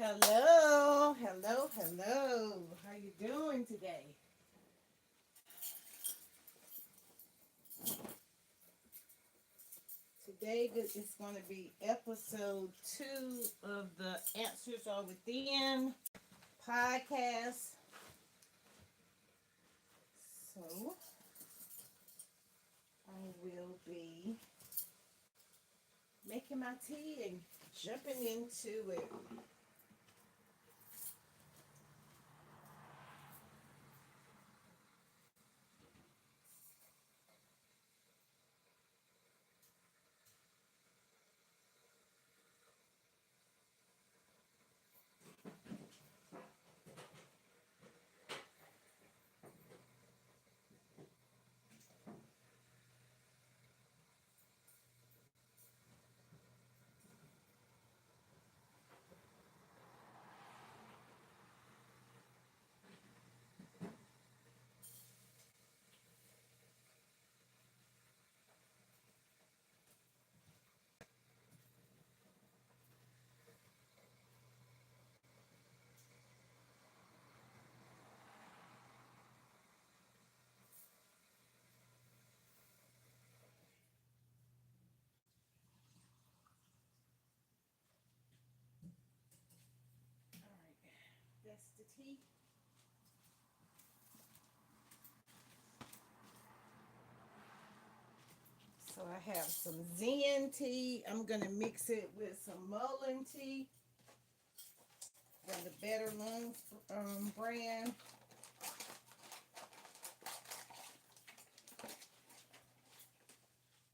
Hello, hello, hello. How you doing today? Today is going to be episode 2 of the Answers Are Within podcast. So I will be making my tea and jumping into it. All right, that's the tea. So I have some Zen tea. I'm going to mix it with some Mullen tea from the Better Lungs brand.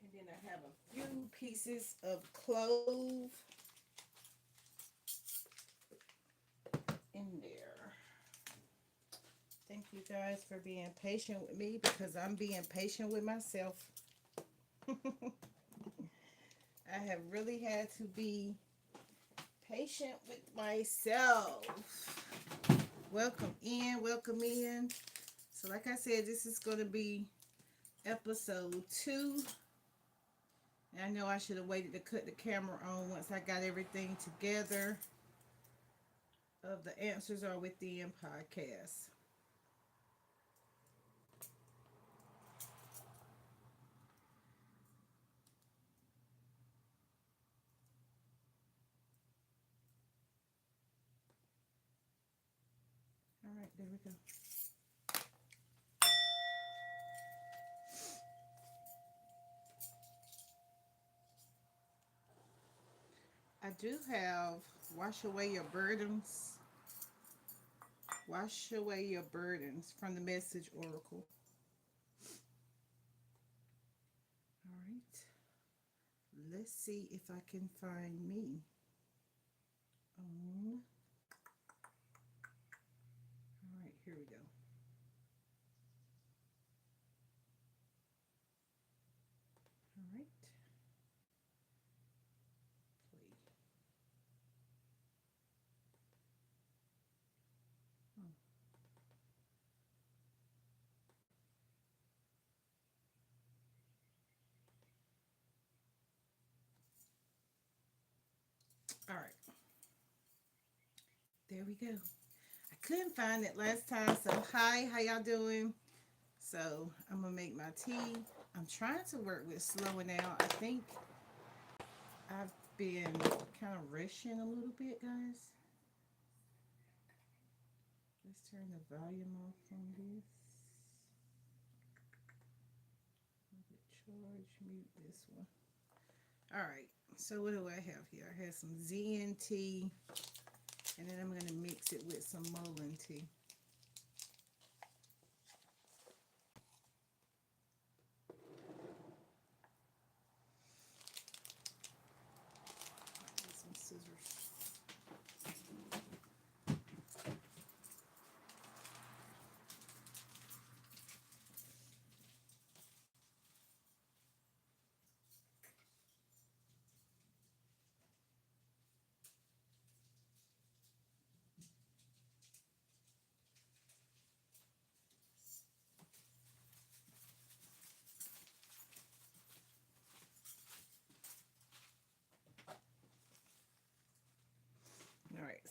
And then I have a few pieces of clove in there. Thank you guys for being patient with me because I'm being patient with myself. I have really had to be patient with myself. Welcome in, welcome in. So like I said, this is going to be episode 2. And I know I should have waited to cut the camera on once I got everything together of the Answers Are Within podcast. All right, there we go. I do have Wash Away Your Burdens. Wash Away Your Burdens from the Message Oracle. All right. Let's see if I can find me on. All right, here we go. All right. Play. Oh. All right. There we go. I couldn't find it last time, so hi, how y'all doing? So I'm gonna make my tea. I'm trying to work with slowing down. I think I've been kind of rushing a little bit, guys. Let's turn the volume off on this. Charge mute this one. All right. So what do I have here? I have some Zen tea, and then I'm going to mix it with some Mullen tea. Some scissors.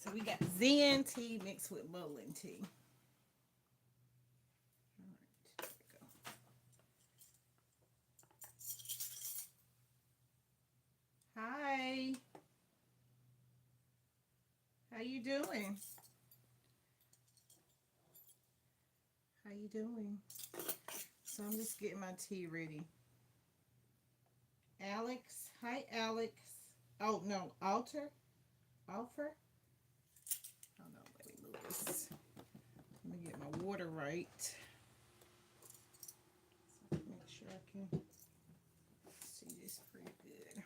So we got Zen tea mixed with Mullein tea. All right, there we go. Hi, how you doing? How you doing? So I'm just getting my tea ready. Alex, hi Alex. Oh no, Alter, Alfer. Oh no, let me move this. Let me get my water right. So make sure I can see this pretty good.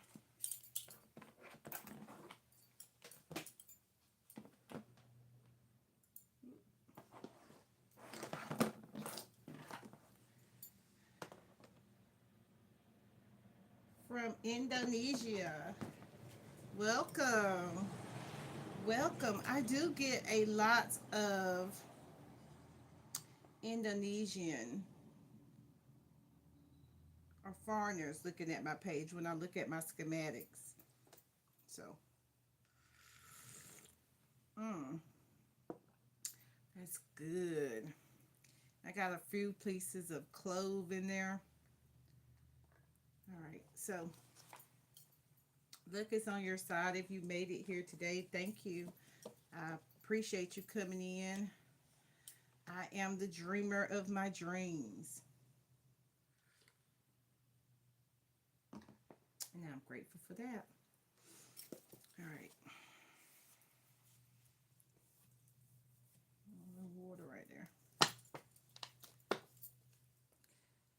From Indonesia. Welcome. Welcome. I do get a lot of Indonesian or foreigners looking at my page when I look at my schematics. So, mm, that's good. I got a few pieces of clove in there. All right. So, luck is on your side if you made it here today. Thank you. I appreciate you coming in. I am the dreamer of my dreams. And I'm grateful for that. All right. A little water right there.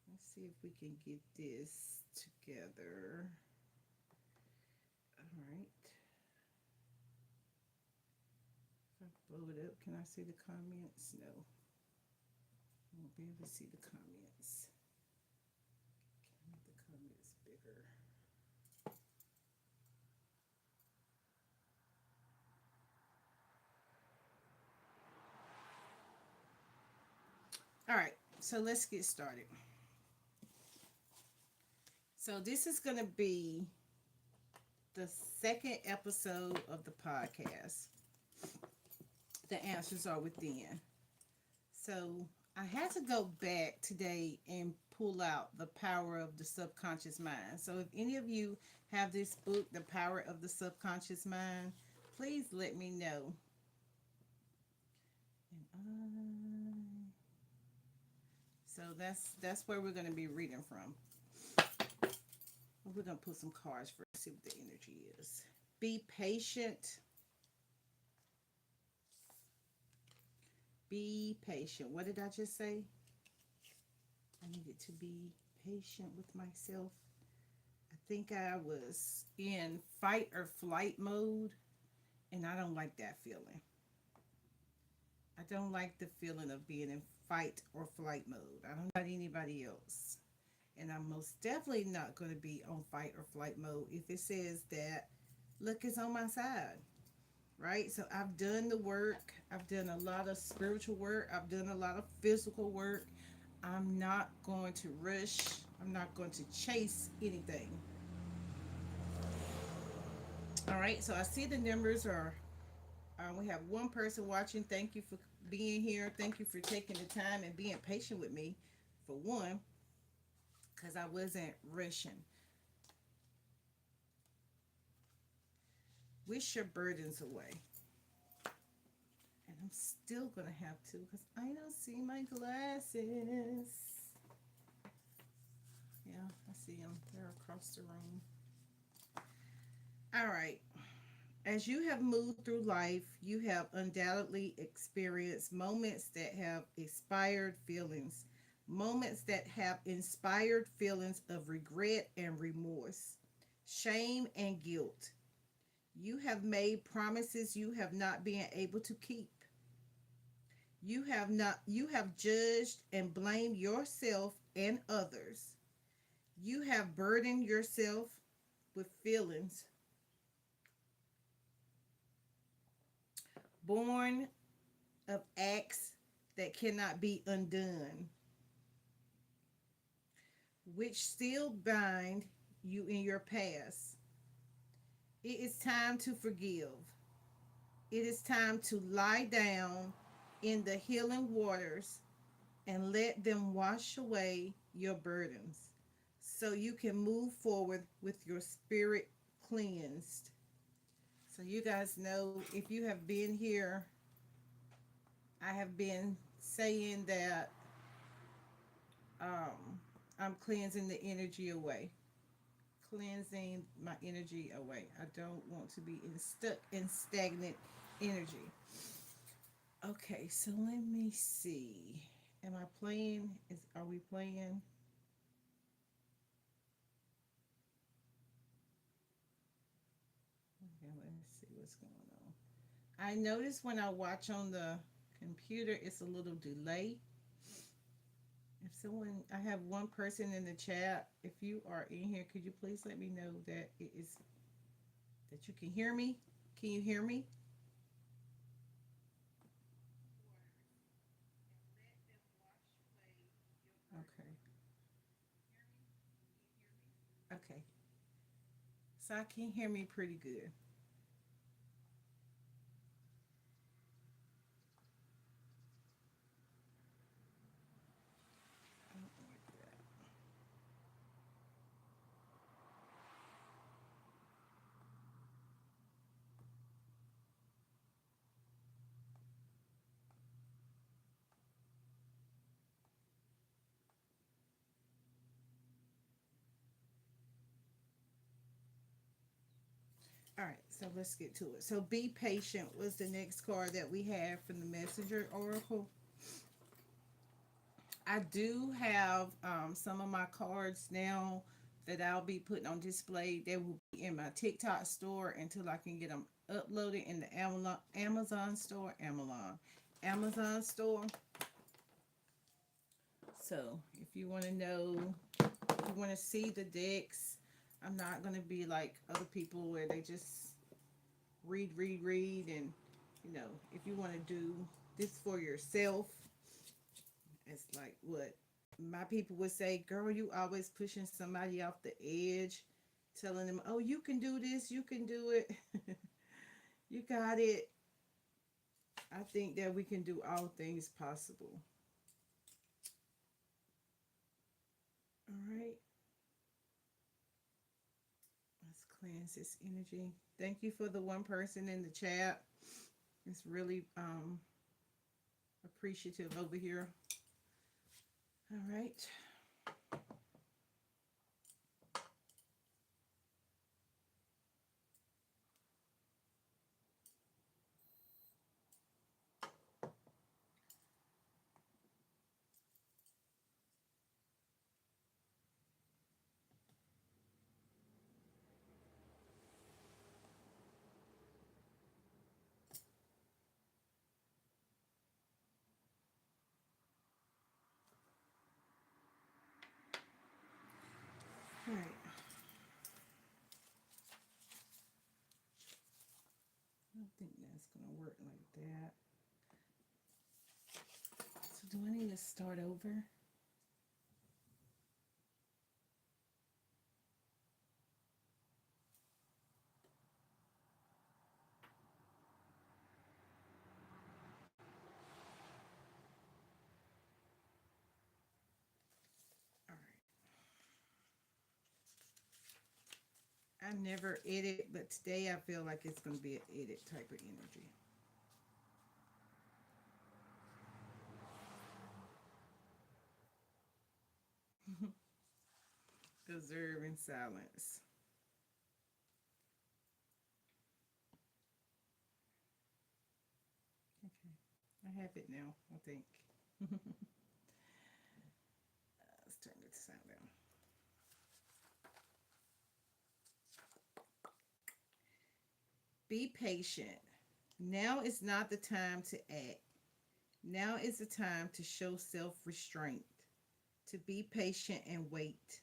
Let's see if we can get this together. All right. If I blow it up, can I see the comments? No. I won't be able to see the comments. Can I make the comments bigger? All right. So let's get started. So this is going to be the second episode of the podcast. The answers are within. So I had to go back today and pull out The Power of the Subconscious Mind. So if any of you have this book, The Power of the Subconscious Mind, please let me know. So that's where we're going to be reading from. We're going to put some cards for see what the energy is. Be patient. Be patient. What did I just say? I needed to be patient with myself. I think I was in fight or flight mode, and I don't like that feeling. I don't like the feeling of being in fight or flight mode. I don't know about anybody else. And I'm most definitely not going to be on fight or flight mode if it says that luck is on my side, right? So I've done the work. I've done a lot of spiritual work. I've done a lot of physical work. I'm not going to rush. I'm not going to chase anything. All right, so I see the numbers are, we have one person watching. Thank you for being here. Thank you for taking the time and being patient with me, for one, because I wasn't rushing. Wish your burdens away. And I'm still going to have to because I don't see my glasses. Yeah, I see them. They're across the room. All right. As you have moved through life, you have undoubtedly experienced moments that have inspired feelings, moments that have inspired feelings of regret and remorse, shame and guilt. You have made promises you have not been able to keep. You have judged and blamed yourself and others. You have burdened yourself with feelings born of acts that cannot be undone, which still bind you in your past. It is time to forgive. It is time to lie down in the healing waters and let them wash away your burdens so you can move forward with your spirit cleansed. So, you guys know, if you have been here, I have been saying that I'm cleansing the energy away, cleansing my energy away. I don't want to be stuck in stagnant energy. Okay, so let me see. Am I playing? Are we playing? Okay, let's see what's going on. I notice when I watch on the computer, it's a little delay. If someone, I have one person in the chat. If you are in here, could you please let me know that it is that you can hear me? Can you hear me? Okay. Okay. So I can hear me pretty good. I don't like that. All right, so let's get to it. So, be patient was the next card that we have from the Messenger Oracle. I do have some of my cards now that I'll be putting on display. They will be in my TikTok store until I can get them uploaded in the Amazon store. Amazon store. So, if you want to know, if you want to see the decks, I'm not going to be like other people where they just read, and if you want to do this for yourself, it's like what my people would say, girl, you always pushing somebody off the edge, telling them, oh, you can do this, you can do it, you got it. I think that we can do all things possible. All right, let's cleanse this energy. Thank you for the one person in the chat. It's really appreciative over here. All right. All right. I don't think that's gonna work like that. So do I need to start over? All right. I never edit, but today I feel like it's gonna be an edit type of energy. Observe in silence. Okay. I have it now, I think. Let's turn the sound down. Be patient. Now is not the time to act. Now is the time to show self restraint, to be patient and wait.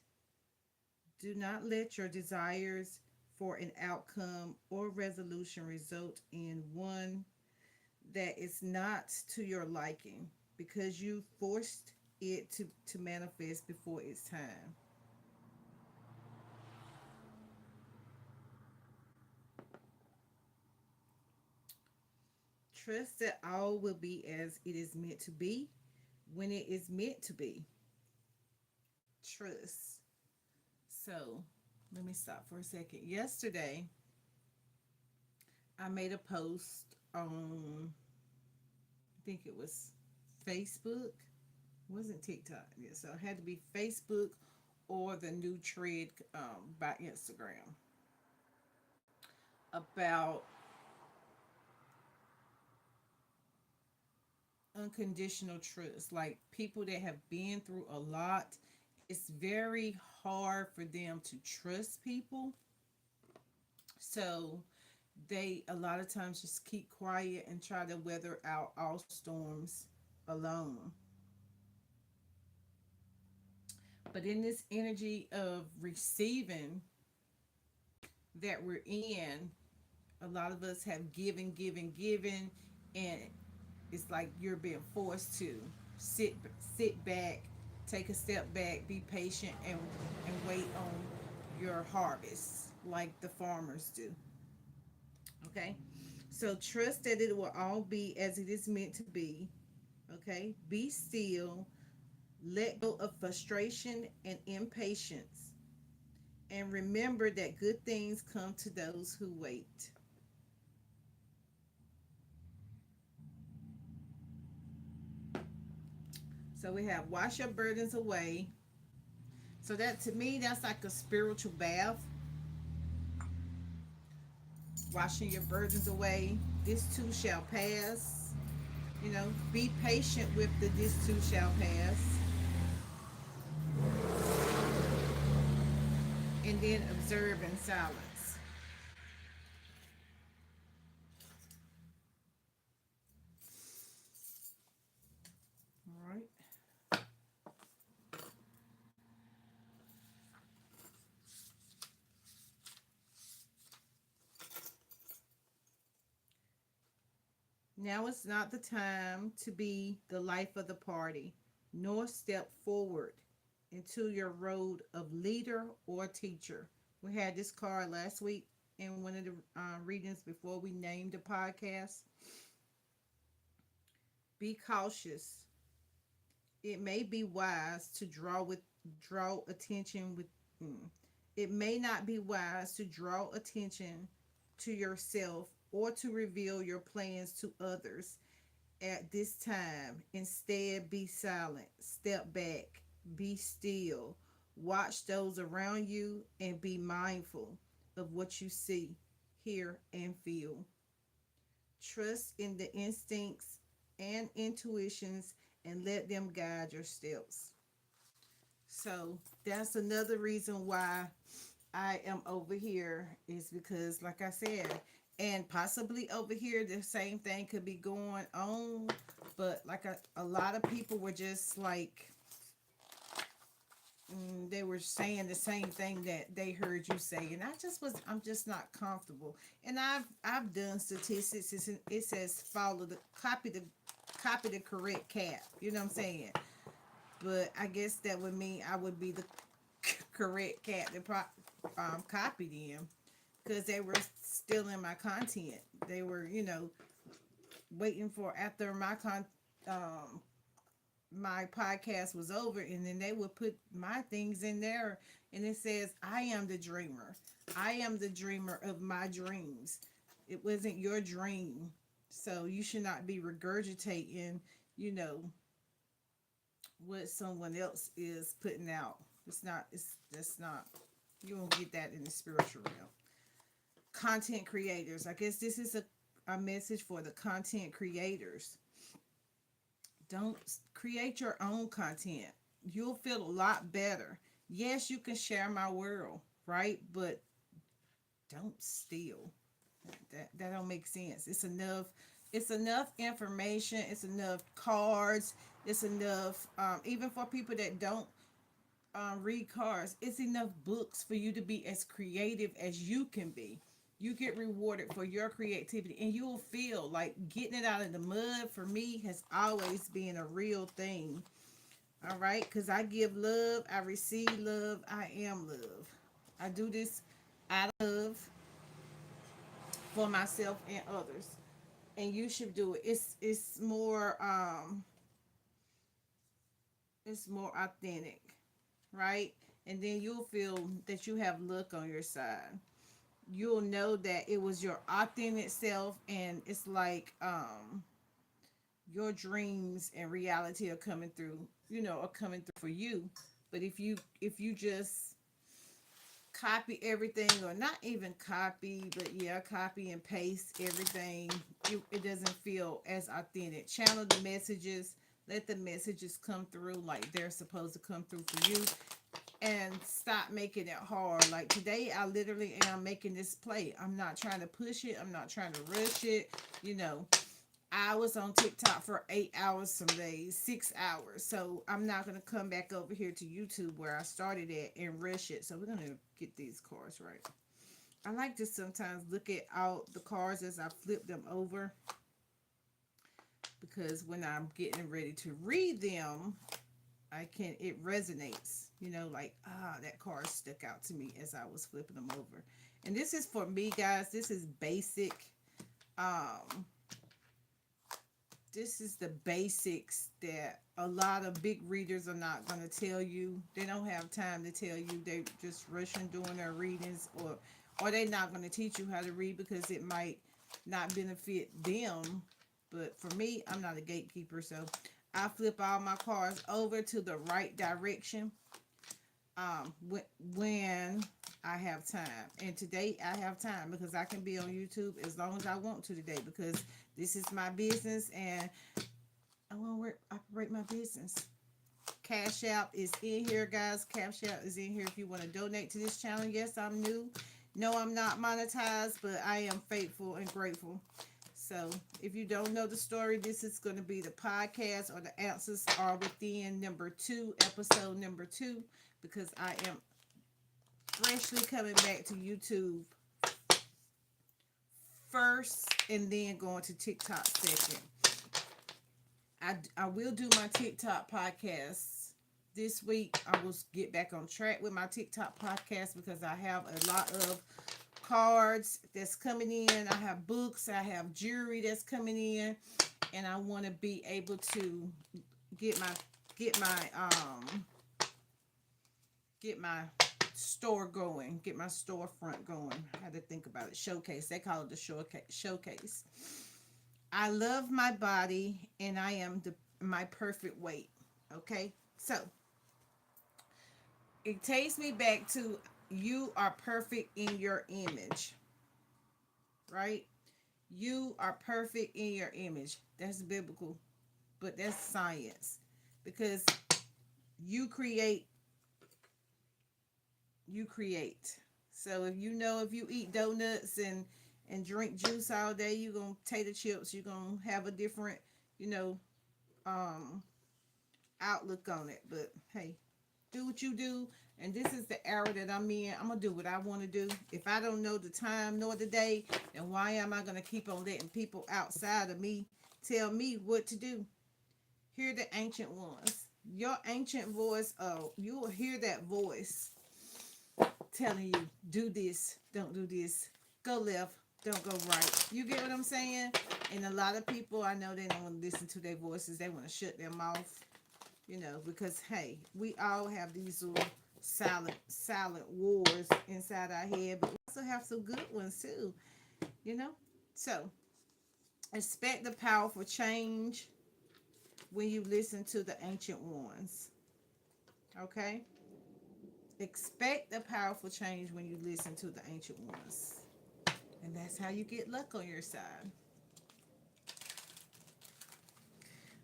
Do not let your desires for an outcome or resolution result in one that is not to your liking because you forced it to manifest before its time. Trust that all will be as it is meant to be when it is meant to be. Trust. So let me stop for a second. Yesterday, I made a post on, I think it was Facebook. It wasn't TikTok. Yeah, so it had to be Facebook or the new trend by Instagram about unconditional trust. Like people that have been through a lot, it's very hard for them to trust people. So they a lot of times just keep quiet and try to weather out all storms alone. But in this energy of receiving that we're in, a lot of us have given, and it's like you're being forced to sit sit back, take a step back, be patient, and wait on your harvest like the farmers do. Okay, so trust that it will all be as it is meant to be. Okay, be still, let go of frustration and impatience, and remember that good things come to those who wait. So we have wash your burdens away. So that to me, that's like a spiritual bath, washing your burdens away. This too shall pass. Be patient with the this too shall pass, and then observe in silence. All right. Now is not the time to be the life of the party, nor step forward into your road of leader or teacher. We had this card last week in one of the readings before we named the podcast. Be cautious. It may be wise to draw attention with. It may not be wise to draw attention to yourself or to reveal your plans to others at this time. Instead, be silent, step back, be still, watch those around you, and be mindful of what you see, hear, and feel. Trust in the instincts and intuitions and let them guide your steps. So that's another reason why I am over here is because, like I said, and possibly over here, the same thing could be going on. But like a lot of people were just like, they were saying the same thing that they heard you say, and I'm just not comfortable. And I've done statistics. It says follow the copy the correct cap. You know what I'm saying? But I guess that would mean I would be the correct cat that copied them because they were stealing my content. They were, waiting for after um, my podcast was over, and then they would put my things in there, and it says, "I am the dreamer. I am the dreamer of my dreams. It wasn't your dream, so you should not be regurgitating, you know, what someone else is putting out. It's not. It's that's not. You won't get that in the spiritual realm. Content creators. I guess this is a message for the content creators. Don't create your own content. You'll feel a lot better. Yes, you can share my world, right? But don't steal. That don't make sense. It's enough. It's enough information. It's enough cards. It's enough. Even for people that don't read cards, it's enough books for you to be as creative as you can be. You get rewarded for your creativity, and you'll feel like getting it out of the mud for me has always been a real thing. All right, because I give love, I receive love, I am love. I do this out of love for myself and others. and you should do it. It's more authentic, right? And then you'll feel that you have luck on your side. You'll know that it was your authentic self, and it's like your dreams and reality are coming through, are coming through for you. But if you just copy everything, or not even copy, but yeah, copy and paste everything, it doesn't feel as authentic. Channel the messages, let the messages come through like they're supposed to come through for you, and stop making it hard. Like today, I literally am making this play. I'm not trying to push it, I'm not trying to rush it. you know I was on TikTok for 8 hours some days, 6 hours. So I'm not gonna come back over here to YouTube where I started at and rush it. So we're gonna get these cards right. I like to sometimes look at all the cards as I flip them over, because when I'm getting ready to read them, it resonates. Like, that card stuck out to me as I was flipping them over. And this is for me, guys. This is basic. Um, this is the basics that a lot of big readers are not going to tell you. They don't have time to tell you. They just rushing doing their readings, or they're not going to teach you how to read because it might not benefit them. But for me, I'm not a gatekeeper, so I flip all my cards over to the right direction when I have time. And today I have time because I can be on YouTube as long as I want to today, because this is my business and I want to operate my business. Cash App is in here, guys. Cash App is in here if you want to donate to this channel. Yes, I'm new. No, I'm not monetized, but I am faithful and grateful. So if you don't know the story, this is going to be the podcast, or the answers are within number 2, episode number 2, because I am freshly coming back to YouTube first and then going to TikTok second. I will do my TikTok podcast this week. I will get back on track with my TikTok podcast because I have a lot of cards that's coming in. I have books, I have jewelry that's coming in, and I want to be able to get my get my get my store going, get my storefront going. I had to think about it. Showcase. They call it the showcase. I love my body and I am my perfect weight. Okay? So, it takes me back to you are perfect in your image. Right? You are perfect in your image. That's biblical, but that's science. Because you create, you create. So if you eat donuts and drink juice all day, you're gonna tater chips, you're gonna have a different, you know, um outlook on it. But hey, do what you do. And this is the era that I'm in. I'm gonna do what I want to do. If I don't know the time nor the day, then why am I gonna keep on letting people outside of me tell me what to do? Hear the ancient ones. Your ancient voice, you will hear that voice telling you, do this, don't do this, go left, don't go right. You get what I'm saying? And a lot of people, I know they don't want to listen to their voices. They want to shut their mouth, because hey, we all have these little silent wars inside our head, but we also have some good ones too, you know? So expect the powerful change when you listen to the ancient ones. Okay? Expect the powerful change when you listen to the ancient ones. And that's how you get luck on your side.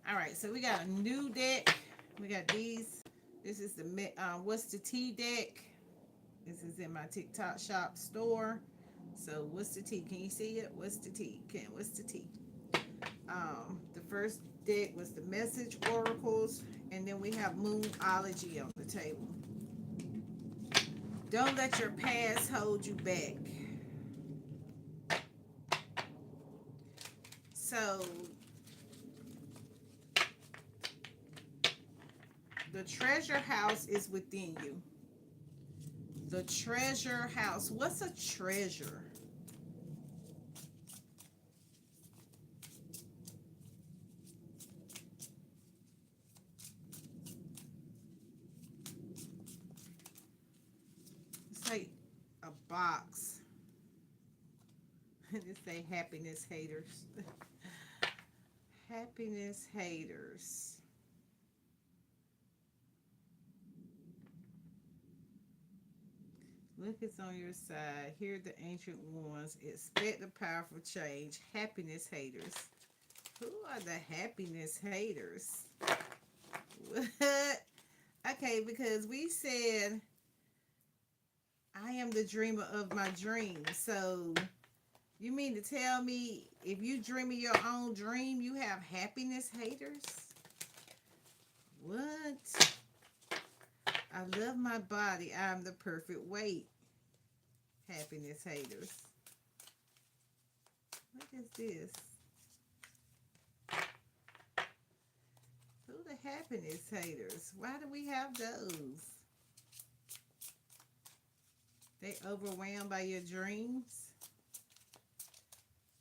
All right, so we got a new deck. We got these. This is the What's the Tea deck. This is in my TikTok shop store. So what's the tea? Can you see it? What's the tea? What's the tea? The first deck was the Message Oracles, and then we have Moonology on the table. Don't let your past hold you back. So the treasure house is within you. The treasure house. What's a treasure? box. This say happiness haters. Happiness haters. Look, it's on your side. Hear the ancient ones. Expect the powerful change. Happiness haters. Who are the happiness haters? What? Okay, because we said I am the dreamer of my dreams. So you mean to tell me if you dream of your own dream, you have happiness haters? What? I love my body. I'm the perfect weight. Happiness haters. What is this? Who the happiness haters? Why do we have those? They overwhelmed by your dreams?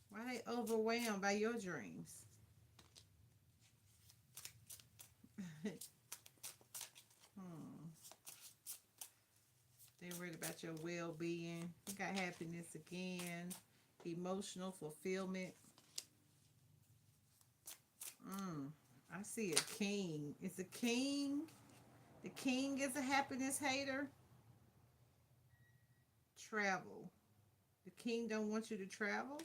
Why they overwhelmed by your dreams? hmm. They worried about your well-being. You got happiness again. Emotional fulfillment. I see a king. It's a king. The king is a happiness hater. Travel. The king don't want you to travel.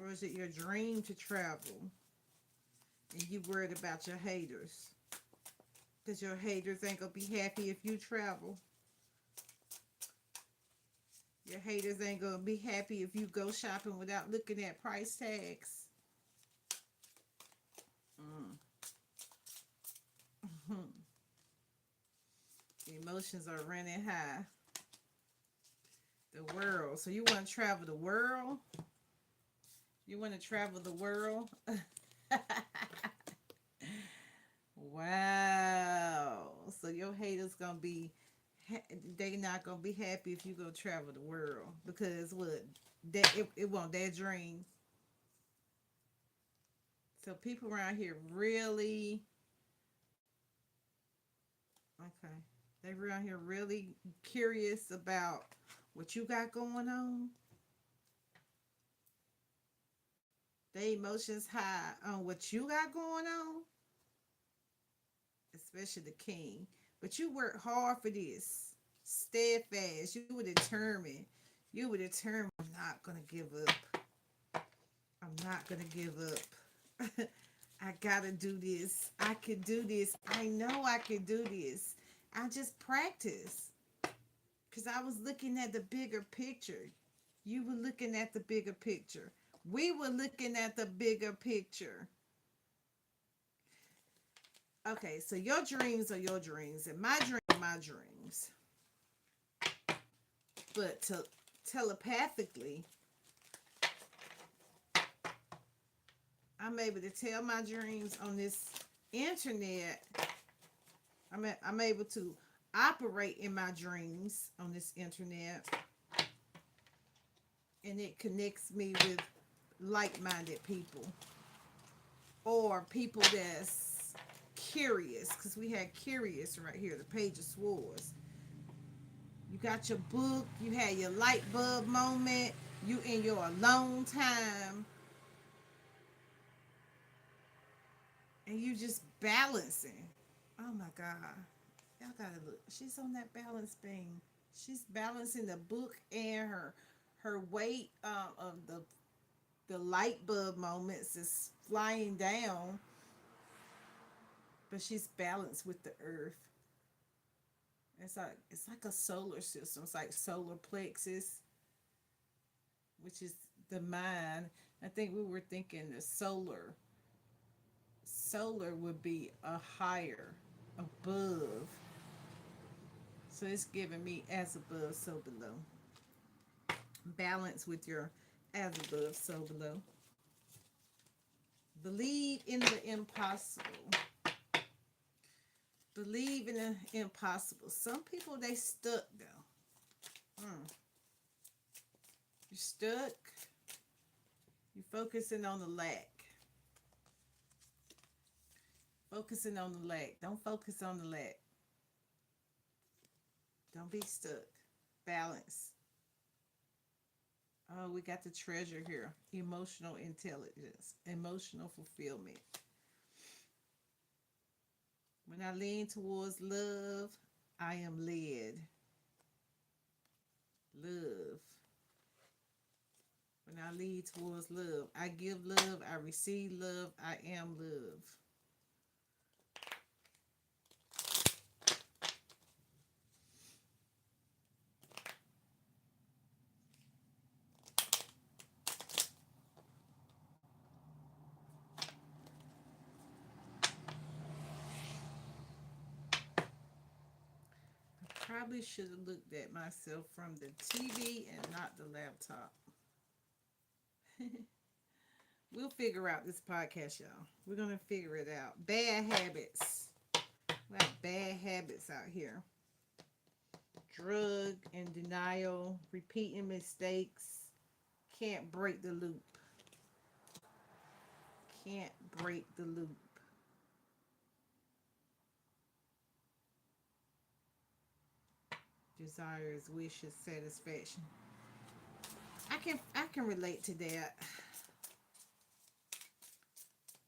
Or is it your dream to travel? And you worried about your haters. Because your haters ain't going to be happy if you travel. Your haters ain't going to be happy if you go shopping without looking at price tags. Emotions are running high. The world. So you want to travel the world? You want to travel the world? Wow. So your haters gonna be, they not gonna be happy if you go travel the world because what? That it won't their dream. So people around here really okay. They around here really curious about what you got going on. They emotions high on what you got going on, especially the king. But you work hard for this, steadfast. You were determined. You were determined. I'm not gonna give up. I'm not gonna give up. I gotta do this. I can do this. I know I can do this. I just practice because I was looking at the bigger picture. You were looking at the bigger picture. We were looking at the bigger picture. Okay, so your dreams are your dreams, and my dreams are my dreams. But telepathically, I'm able to tell my dreams on this internet. I'm able to operate in my dreams on this internet, and it connects me with like-minded people or people that's curious, because we had curious right here, the page of swords. You got your book, you had your light bulb moment, you in your alone time, and you just balancing. Oh my God. Y'all gotta look. She's on that balance beam. She's balancing the book and her weight of the light bulb moments is flying down, but she's balanced with the earth. It's like a solar system. It's like solar plexus, which is the mind. I think we were thinking the solar would be a higher above. So it's giving me as above, so below. Balance with your as above, so below. Believe in the impossible. Believe in the impossible. Some people, they stuck though. You stuck. You focusing on the lack. Focusing on the lack. Don't focus on the lack. Don't be stuck. Balance. Oh, we got the treasure here. Emotional intelligence, emotional fulfillment. When I lean towards love, I am led. Love. When I lead towards love, I give love, I receive love, I am love. Probably should have looked at myself from the TV and not the laptop. We'll figure out this podcast, y'all. We're gonna figure it out. Bad habits. We have bad habits out here. Drug and denial, repeating mistakes. Can't break the loop. Can't break the loop. Desires, wishes, satisfaction. I can relate to that.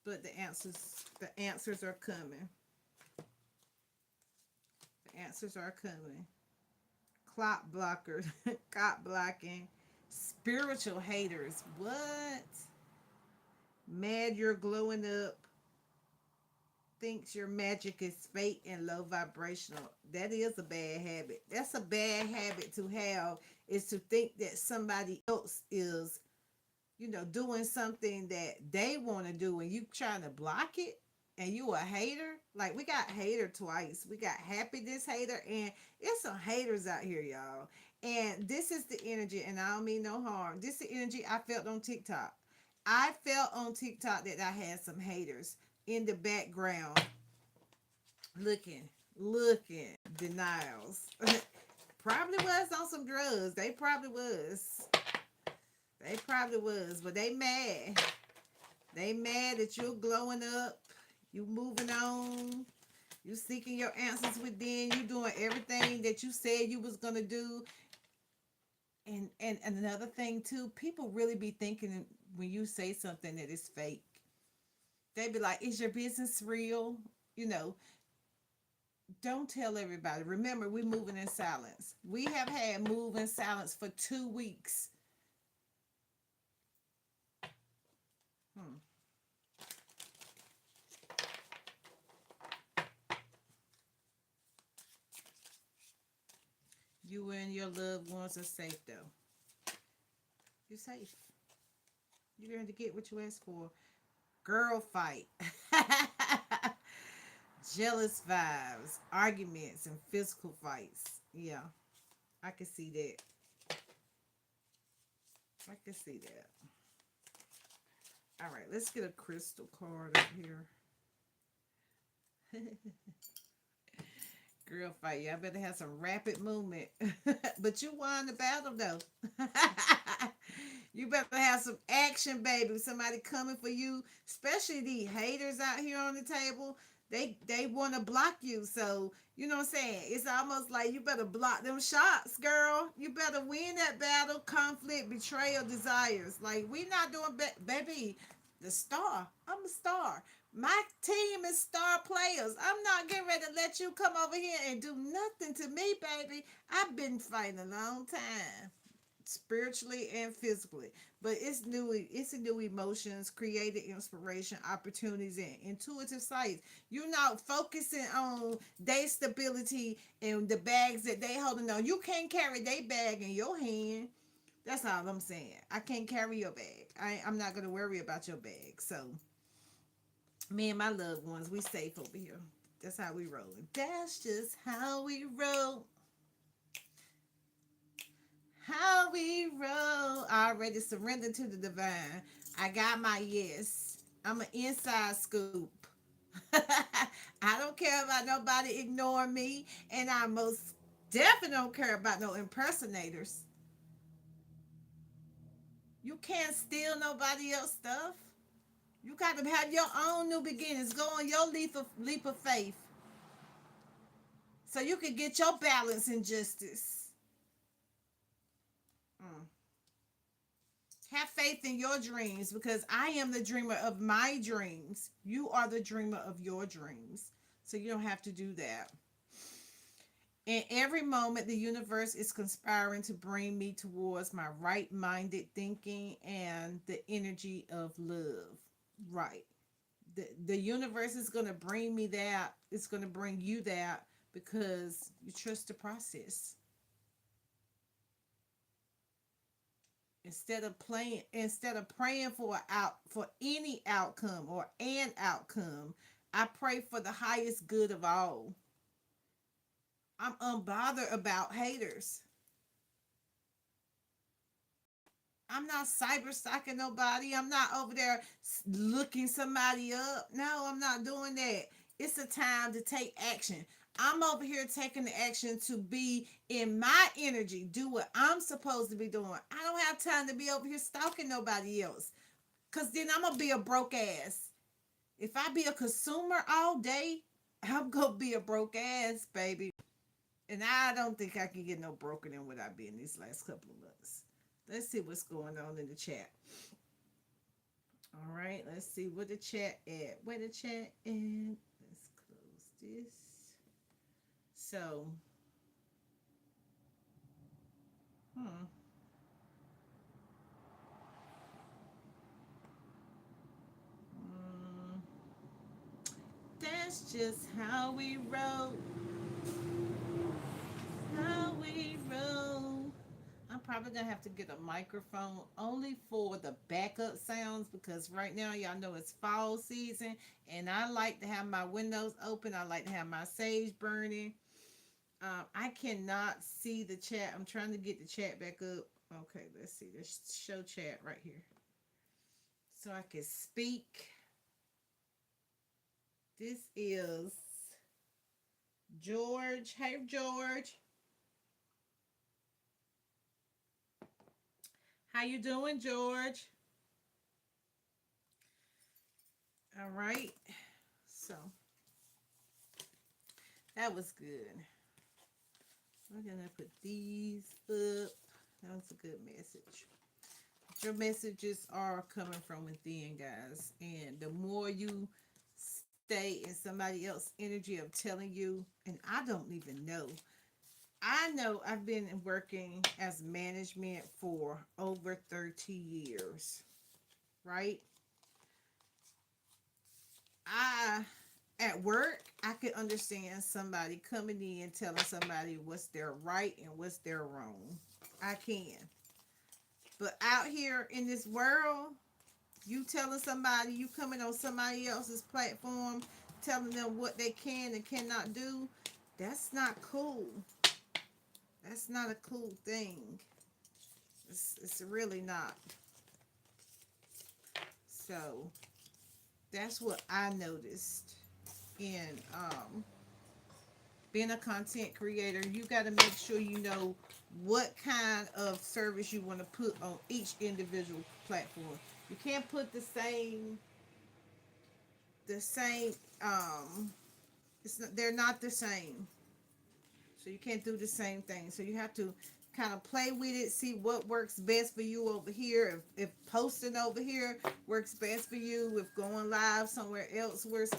But the answers are coming. The answers are coming. Clock blockers, clock blocking, spiritual haters. What? Mad you're glowing up, thinks your magic is fake and low vibrational. That is a bad habit. That's a bad habit to have, is to think that somebody else is, doing something that they want to do and you trying to block it, and you a hater. Like, we got hater twice. We got happiness hater, and there's some haters out here, y'all. And this is the energy, and I don't mean no harm. This is the energy I felt on TikTok. I felt on TikTok that I had some haters in the background looking, denials. Probably was on some drugs. They probably was. They probably was, but they mad. They mad that you're glowing up, you moving on, you seeking your answers within, you doing everything that you said you was gonna do. And another thing too, people really be thinking when you say something that is fake. They be like, "Is your business real?" You know, don't tell everybody. Remember, we moving in silence. We have had move in silence for 2 weeks. Hmm. You and your loved ones are safe though. You're safe. You're going to get what you asked for. Girl fight. Jealous vibes, arguments, and physical fights. Yeah, I can see that. I can see that. All right, let's get a crystal card up here. Girl fight. Y'all better have some rapid movement. But you won the battle though. You better have some action, baby. Somebody coming for you, especially the haters out here on the table. They want to block you. So, you know what I'm saying? It's almost like you better block them shots, girl. You better win that battle. Conflict, betrayal, desires. Like, we not doing, baby, the star. I'm a star. My team is star players. I'm not getting ready to let you come over here and do nothing to me, baby. I've been fighting a long time, spiritually and physically. But it's a new emotions, creative inspiration, opportunities, and intuitive sights. You're not focusing on their stability and the bags that they holding on. You can't carry their bag in your hand. That's all I'm saying. I can't carry your bag. I'm not gonna worry about your bag. So me and my loved ones, we safe over here. That's how we rolling. That's just how we roll. How we roll. I already surrendered to the divine. I got my yes. I'm an inside scoop. I don't care about nobody ignoring me, and I most definitely don't care about no impersonators. You can't steal nobody else's stuff. You got to have your own new beginnings. Go on your leap of faith. so you can get your balance and justice. Mm. Have faith in your dreams because I am the dreamer of my dreams. You are the dreamer of your dreams. So you don't have to do that. In every moment, the universe is conspiring to bring me towards my right minded thinking and the energy of love. Right. The universe is going to bring me that. It's going to bring you that because you trust the process. Instead of praying for any outcome or an outcome, I pray for the highest good of all. I'm unbothered about haters. I'm not cyber stalking nobody. I'm not over there looking somebody up. No, I'm not doing that. It's a time to take action. I'm over here taking the action to be in my energy, do what I'm supposed to be doing. I don't have time to be over here stalking nobody else. Cause then I'm gonna be a broke ass. If I be a consumer all day, I'm gonna be a broke ass, baby. And I don't think I can get no broker than what I've been these last couple of months. Let's see what's going on in the chat. All right, let's see what the chat at. Where the chat at? Let's close this. So, hmm. Mm, that's just how we roll. How we roll. I'm probably gonna have to get a microphone only for the backup sounds because right now y'all know it's fall season and I like to have my windows open. I like to have my sage burning. I cannot see the chat. I'm trying to get the chat back up. Okay, let's see. Let's show chat right here so I can speak. This is George. Hey, George. How you doing, George? All right. So that was good. We're gonna put these up. That was a good message. Your messages are coming from within, guys. And the more you stay in somebody else's energy of telling you, and I don't even know. I know I've been working as management for over 30 years, right? I at work, I could understand somebody coming in telling somebody what's their right and what's their wrong. I can. But out here in this world, you telling somebody, you coming on somebody else's platform, telling them what they can and cannot do, that's not cool. That's not a cool thing. It's really not. So that's what I noticed in being a content creator. You got to make sure you know what kind of service you want to put on each individual platform. You can't put the same they're not the same. So you can't do the same thing. So you have to kind of play with it, see what works best for you over here. If posting over here works best for you, if going live somewhere else works,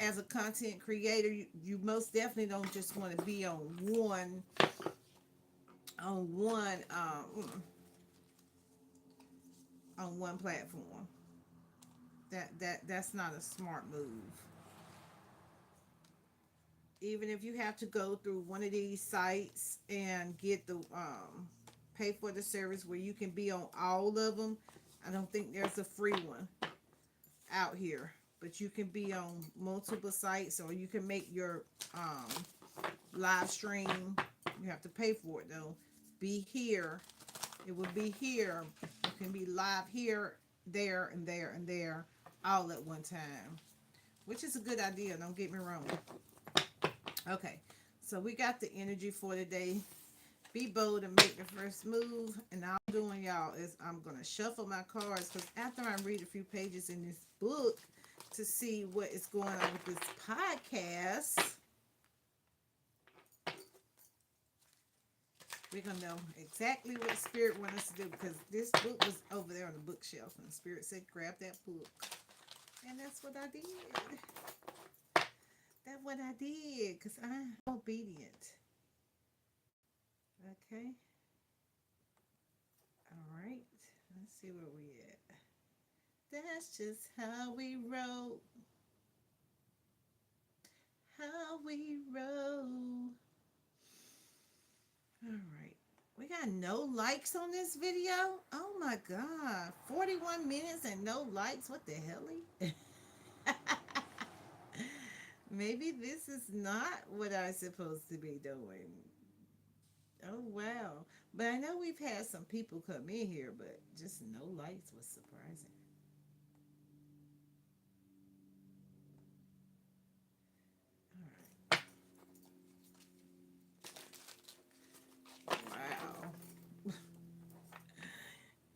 as a content creator, you most definitely don't just want to be on one platform. That's not a smart move. Even if you have to go through one of these sites and get the pay for the service where you can be on all of them, I don't think there's a free one out here, but you can be on multiple sites or you can make your live stream. You have to pay for it though. Be here, it will be here. You can be live here, there, and there, and there all at one time, which is a good idea, don't get me wrong. Okay, so we got the energy for today. Be bold and make the first move. And all I'm doing, y'all, is I'm going to shuffle my cards because after I read a few pages in this book to see what is going on with this podcast, We're gonna know exactly what Spirit wants us to do because this book was over there on the bookshelf, and Spirit said, "Grab that book," and that's what I did. That's what I did because I'm obedient. Okay. All right. Let's see where we at. That's just how we roll. How we roll. All right. We got no likes on this video. Oh my God. 41 minutes and no likes. What the hell? Maybe this is not what I'm supposed to be doing. Oh wow. But I know we've had some people come in here, but just no likes was surprising. All right. Wow.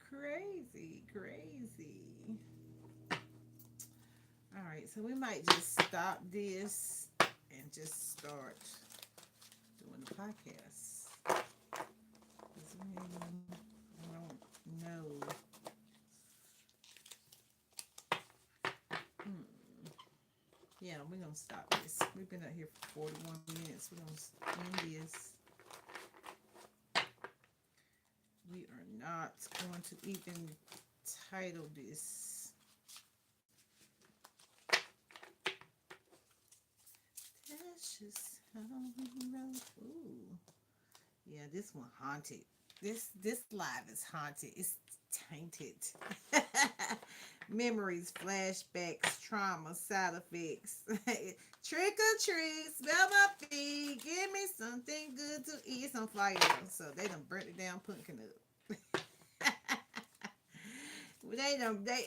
Crazy, crazy. All right, so we might just stop this and just start doing the podcast. 'Cause I don't know. Hmm. Yeah, we're going to stop this. We've been out here for 41 minutes. We're going to end this. We are not going to even title this. That's just how we roll. Ooh. Yeah, this one haunted. This live is haunted. It's tainted. Memories, flashbacks, trauma, side effects. Trick or treat, smell my feet, give me something good to eat. It's on fire. So they done burnt it down, pumpkin up.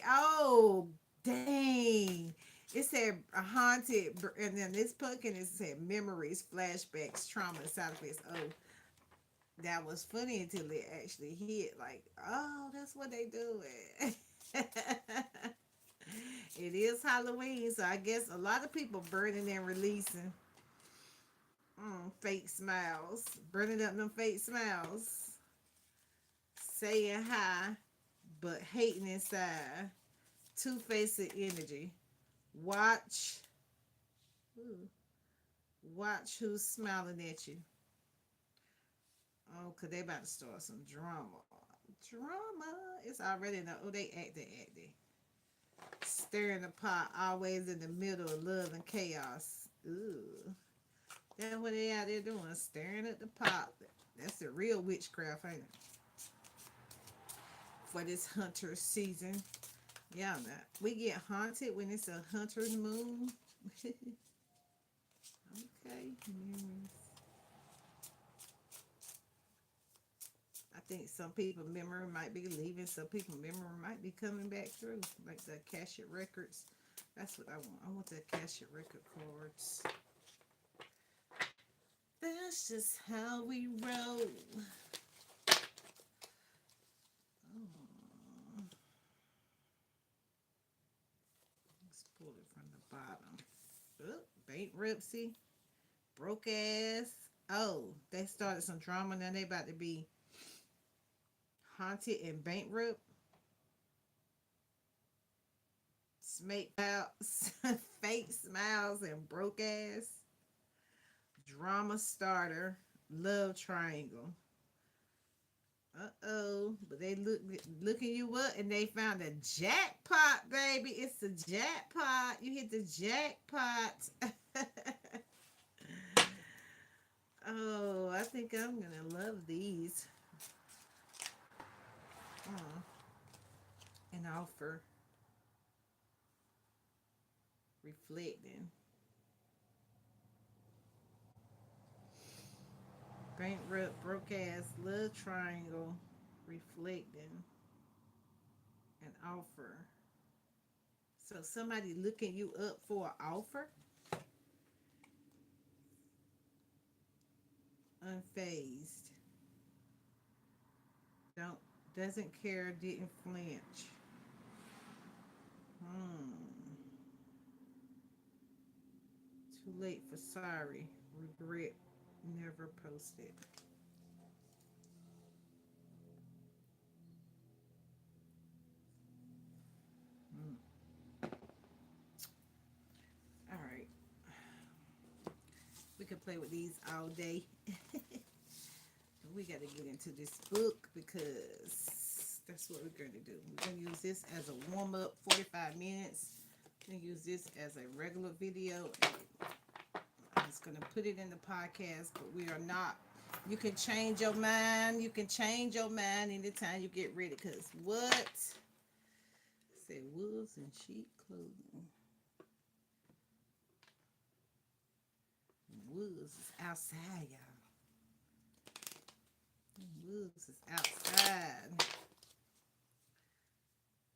Oh, dang. It said a haunted, and then this pumpkin, it said memories, flashbacks, trauma, side effects. Oh, that was funny until it actually hit. Like, oh, that's what they do. It is Halloween, so I guess a lot of people burning and releasing fake smiles, burning up them fake smiles, saying hi, but hating inside. Two-faced energy. Watch, ooh, watch who's smiling at you. Oh, cause they about to start some drama. Drama. It's already in the, oh, they acting. Stirring the pot, always in the middle of love and chaos. Ooh. That's what they out there doing, stirring at the pot. That's the real witchcraft, ain't it? For this hunter season. Yeah, not. We get haunted when it's a hunter's moon. Okay. I think some people memory might be leaving, some people memory might be coming back through, like the Akashic records. That's what I want. I want the Akashic record cards. That's just how we roll. Oh, let's pull it from the bottom. Oh, bankruptcy, broke ass. Oh, they started some drama. Now they about to be haunted and bankrupt. Smake out, fake smiles and broke ass. Drama starter, love triangle. Uh-oh, but they looking you up and they found a jackpot, baby. It's a jackpot. You hit the jackpot. Oh, I think I'm gonna love these. Oh, an offer, reflecting, bankrupt, broke ass, love triangle, reflecting, an offer. So somebody looking you up for an offer, unfazed, don't doesn't care, didn't flinch. Hmm. Too late for sorry, regret, never posted. play with these all day. We got to get into this book because that's what we're going to do. We're going to use this as a warm-up, 45 minutes. We're going to use this as a regular video. I'm just going to put it in the podcast, but we are not. You can change your mind. You can change your mind anytime you get ready, because what? Said wolves in sheep clothing. Wolves is outside, y'all. Wolves is outside.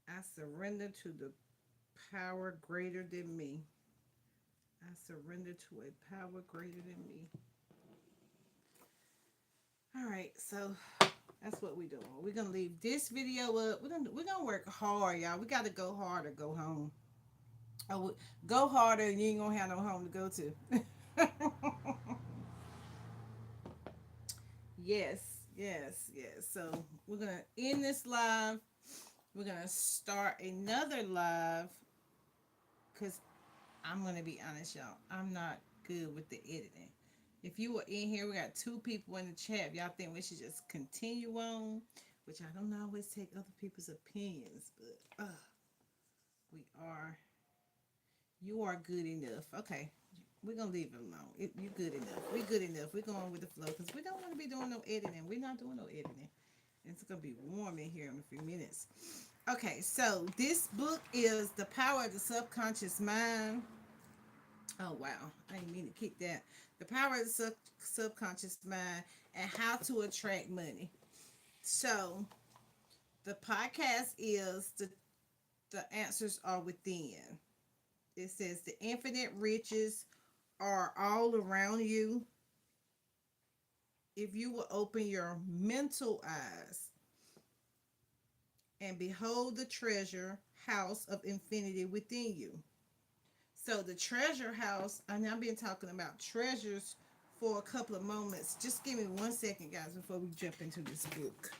I surrender to the power greater than me. I surrender to a power greater than me. All right, so that's what we're doing. We're gonna leave this video up. We're gonna work hard, y'all. We gotta go hard or go home. Oh, go harder, and you ain't gonna have no home to go to. Yes, yes, yes. So we're gonna end this live. We're gonna start another live because I'm gonna be honest, y'all. I'm not good with the editing. If you were in here, we got 2 people in the chat. If y'all think we should just continue on, which I don't always take other people's opinions, but we are. You are good enough. Okay, we're gonna leave it alone. You're good enough. We're good enough. We're going with the flow because we don't want to be doing no editing. We're not doing no editing. It's gonna be warm in here in a few minutes. Okay, so this book is The Power of the Subconscious Mind. Oh wow, I didn't mean to kick that. The Power of the Subconscious Mind and How to Attract Money. So the podcast is the answers are within. It says the infinite riches are all around you if you will open your mental eyes and behold the treasure house of infinity within you. So the treasure house, and I've been talking about treasures for a couple of moments. Just give me 1 second, guys, before we jump into this book.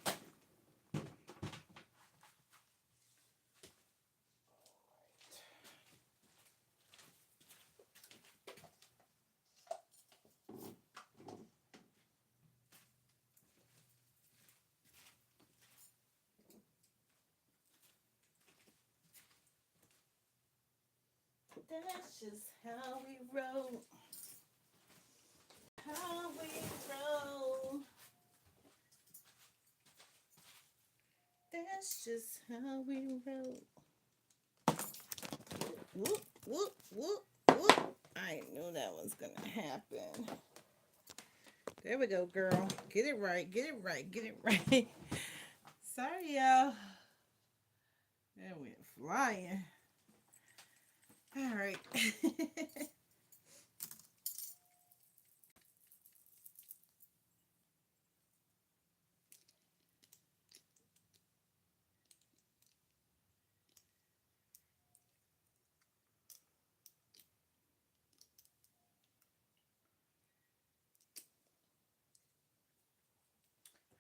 That's just how we roll. How we roll. That's just how we roll. Whoop, whoop, whoop, whoop. I knew that was going to happen. There we go, girl. Get it right, get it right, get it right. Sorry, y'all. That went flying. All right.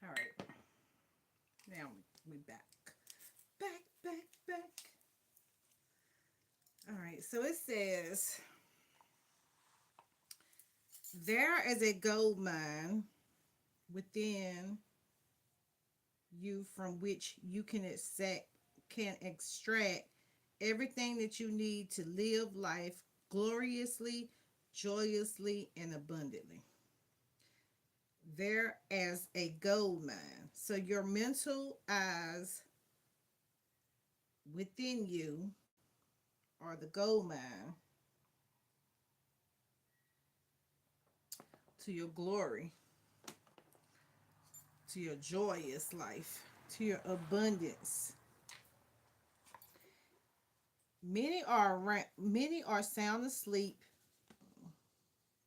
All right. Now we back. Back. All right. So it says, there is a gold mine within you from which you can extract everything that you need to live life gloriously, joyously, and abundantly. There as a gold mine. So your mental eyes within you are the gold mine to your glory, to your joyous life, to your abundance. Many are sound asleep.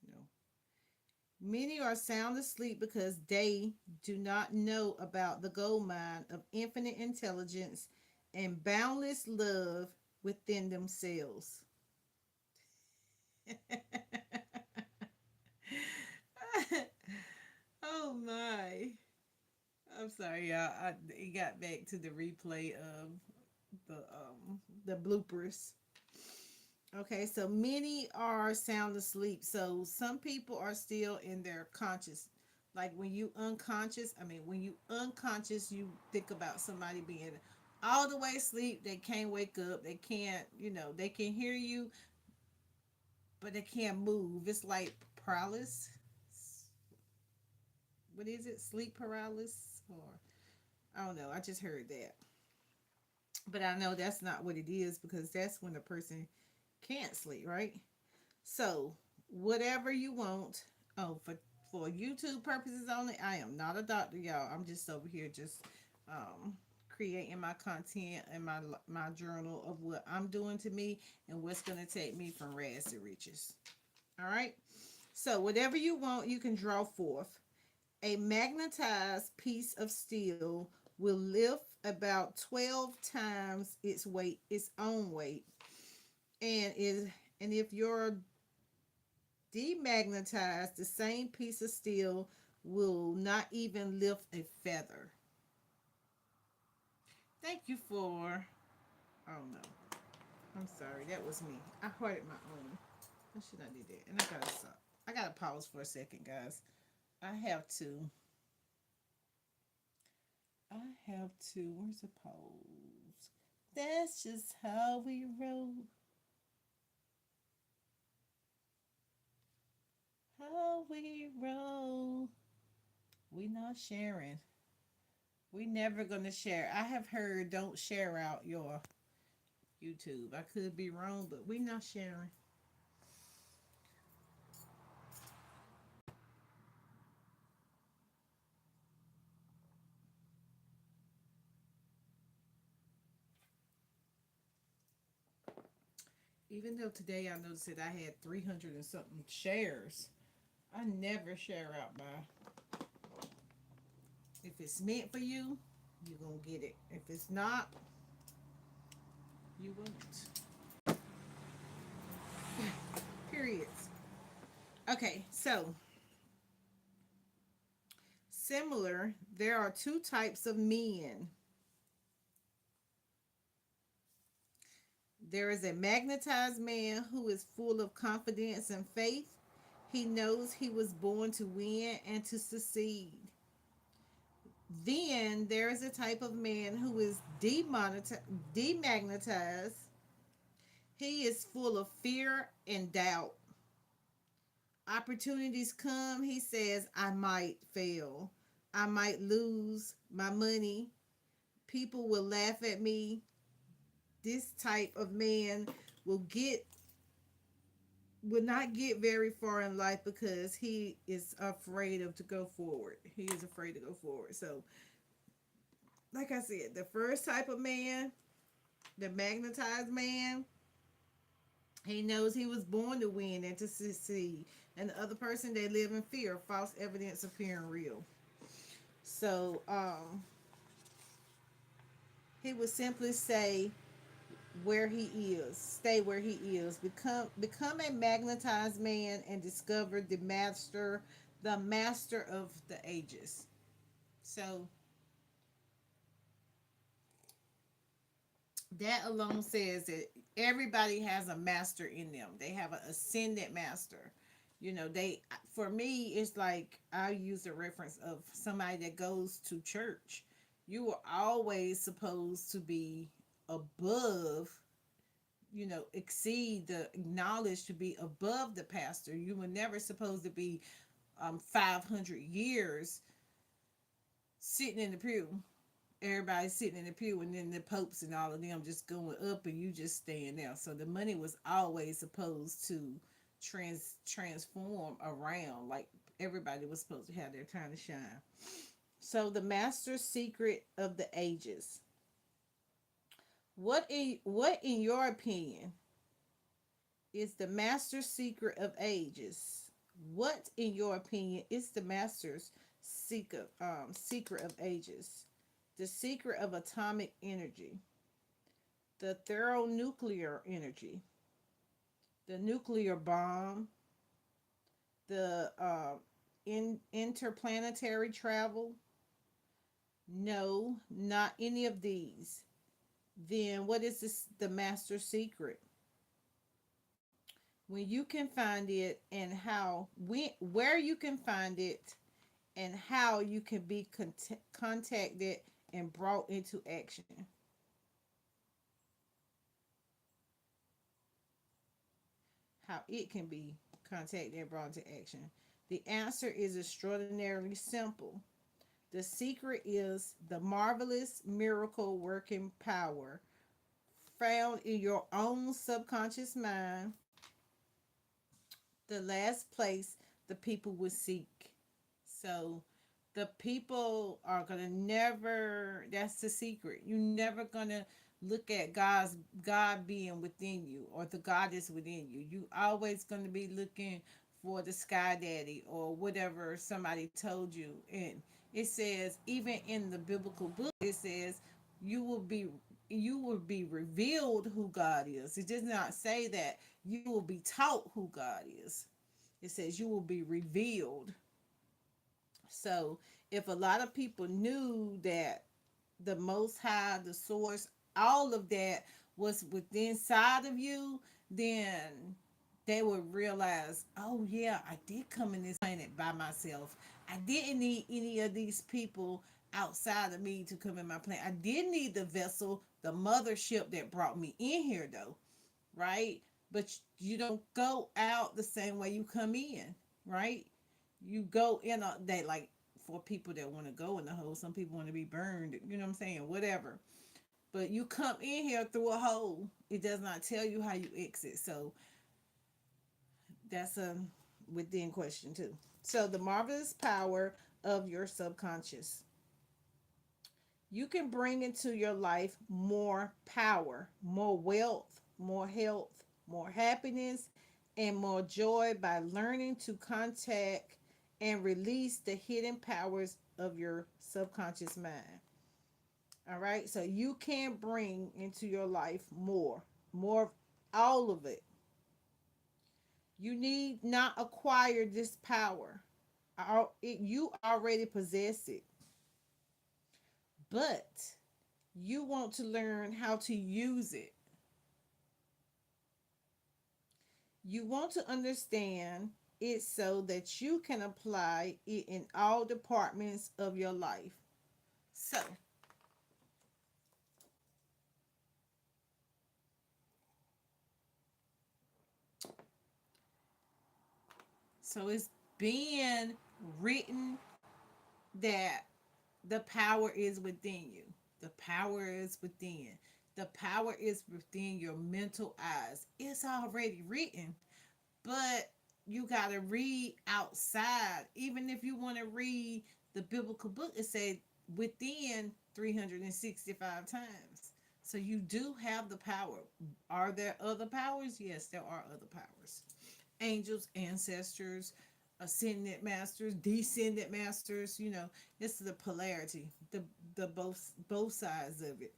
No. Many are sound asleep because they do not know about the gold mine of infinite intelligence and boundless love within themselves. Oh my. I'm sorry, y'all. It got back to the replay of the bloopers. Okay, so many are sound asleep. So some people are still in their conscious. Like when you unconscious, when you unconscious, you think about somebody being all the way asleep. They can't wake up. They can't, they can hear you, but they can't move. It's like paralysis. What is it? Sleep paralysis? Or I don't know. I just heard that. But I know that's not what it is because that's when a person can't sleep, right? So, whatever you want. Oh, for YouTube purposes only, I am not a doctor, y'all. I'm just over here just um creating my content and my journal of what I'm doing to me and what's going to take me from rags to riches. All right? So, whatever you want, you can draw forth. A magnetized piece of steel will lift about 12 times its own weight, and if you're demagnetized, the same piece of steel will not even lift a feather. Thank you for. Oh no, I'm sorry. That was me. I hearted my own. I should not do that. And I gotta stop. I gotta pause for a second, guys. I have to. I have to. Where's the pause? That's just how we roll. How we roll. We not sharing. We never gonna share. I have heard don't share out your YouTube. I could be wrong, but we not sharing. Even though today I noticed that I had 300 and something shares, I never share out by. If it's meant for you, you're going to get it. If it's not, you won't. Periods. Okay, so similar, there are two types of men. There is a magnetized man who is full of confidence and faith. He knows he was born to win and to succeed. Then there is a type of man who is demagnetized. He is full of fear and doubt. Opportunities come, he says, I might fail. I might lose my money. People will laugh at me. This type of man will get will not get very far in life because he is afraid of to go forward. He is afraid to go forward. So, like I said, the first type of man, the magnetized man, he knows he was born to win and to succeed. And the other person, they live in fear, false evidence appearing real. So, he would simply say where he is, stay where he is, become a magnetized man and discover the master of the ages. So that alone says that everybody has a master in them. They have an ascendant master. They for me it's like I use the reference of somebody that goes to church. You are always supposed to be above, exceed the knowledge to be above the pastor. You were never supposed to be 500 years sitting in the pew. Everybody's sitting in the pew, and then the popes and all of them just going up, and you just staying there. So the money was always supposed to transform around. Like everybody was supposed to have their time to shine. So the master secret of the ages. What in your opinion is the master secret of ages? What in your opinion is the master's secret of ages? The secret of atomic energy, the thermonuclear energy, the nuclear bomb, the interplanetary travel? No, not any of these. Then what is the master secret? when you can find it, and where you can find it, and how you can be contacted and brought into action. How it can be contacted and brought into action. The answer is extraordinarily simple. The secret is the marvelous miracle working power found in your own subconscious mind, the last place the people would seek. So the people are gonna never, that's the secret. You're never gonna look at God being within you, or the God is within you. You always gonna be looking for the sky daddy or whatever somebody told you. And it says, even in the biblical book, it says you will be you will be revealed who God is. It does not say that you will be taught who God is. It says you will be revealed. So if a lot of people knew that the Most High, the Source, all of that was within inside of you, then they would realize, oh yeah, I did come in this planet by myself. I didn't need any of these people outside of me to come in my planet. I did need the vessel, the mothership that brought me in here, though, right? But you don't go out the same way you come in, right? You go in a they like, for people that want to go in the hole. Some people want to be burned, you know what I'm saying? Whatever. But you come in here through a hole. It does not tell you how you exit. So that's a within question too. So the marvelous power of your subconscious. You can bring into your life more power, more wealth, more health, more happiness, and more joy by learning to contact and release the hidden powers of your subconscious mind. All right. So you can bring into your life more, all of it. You need not acquire this power. You already possess it, but you want to learn how to use it. You want to understand it so that you can apply it in all departments of your life. So, it's being written that the power is within you. The power is within. The power is within your mental eyes. It's already written, but you got to read outside. Even if you want to read the biblical book, it said within 365 times. So you do have the power. Are there other powers? Yes, there are other powers. Angels, ancestors, ascended masters, descended masters, this is the polarity, the both sides of it.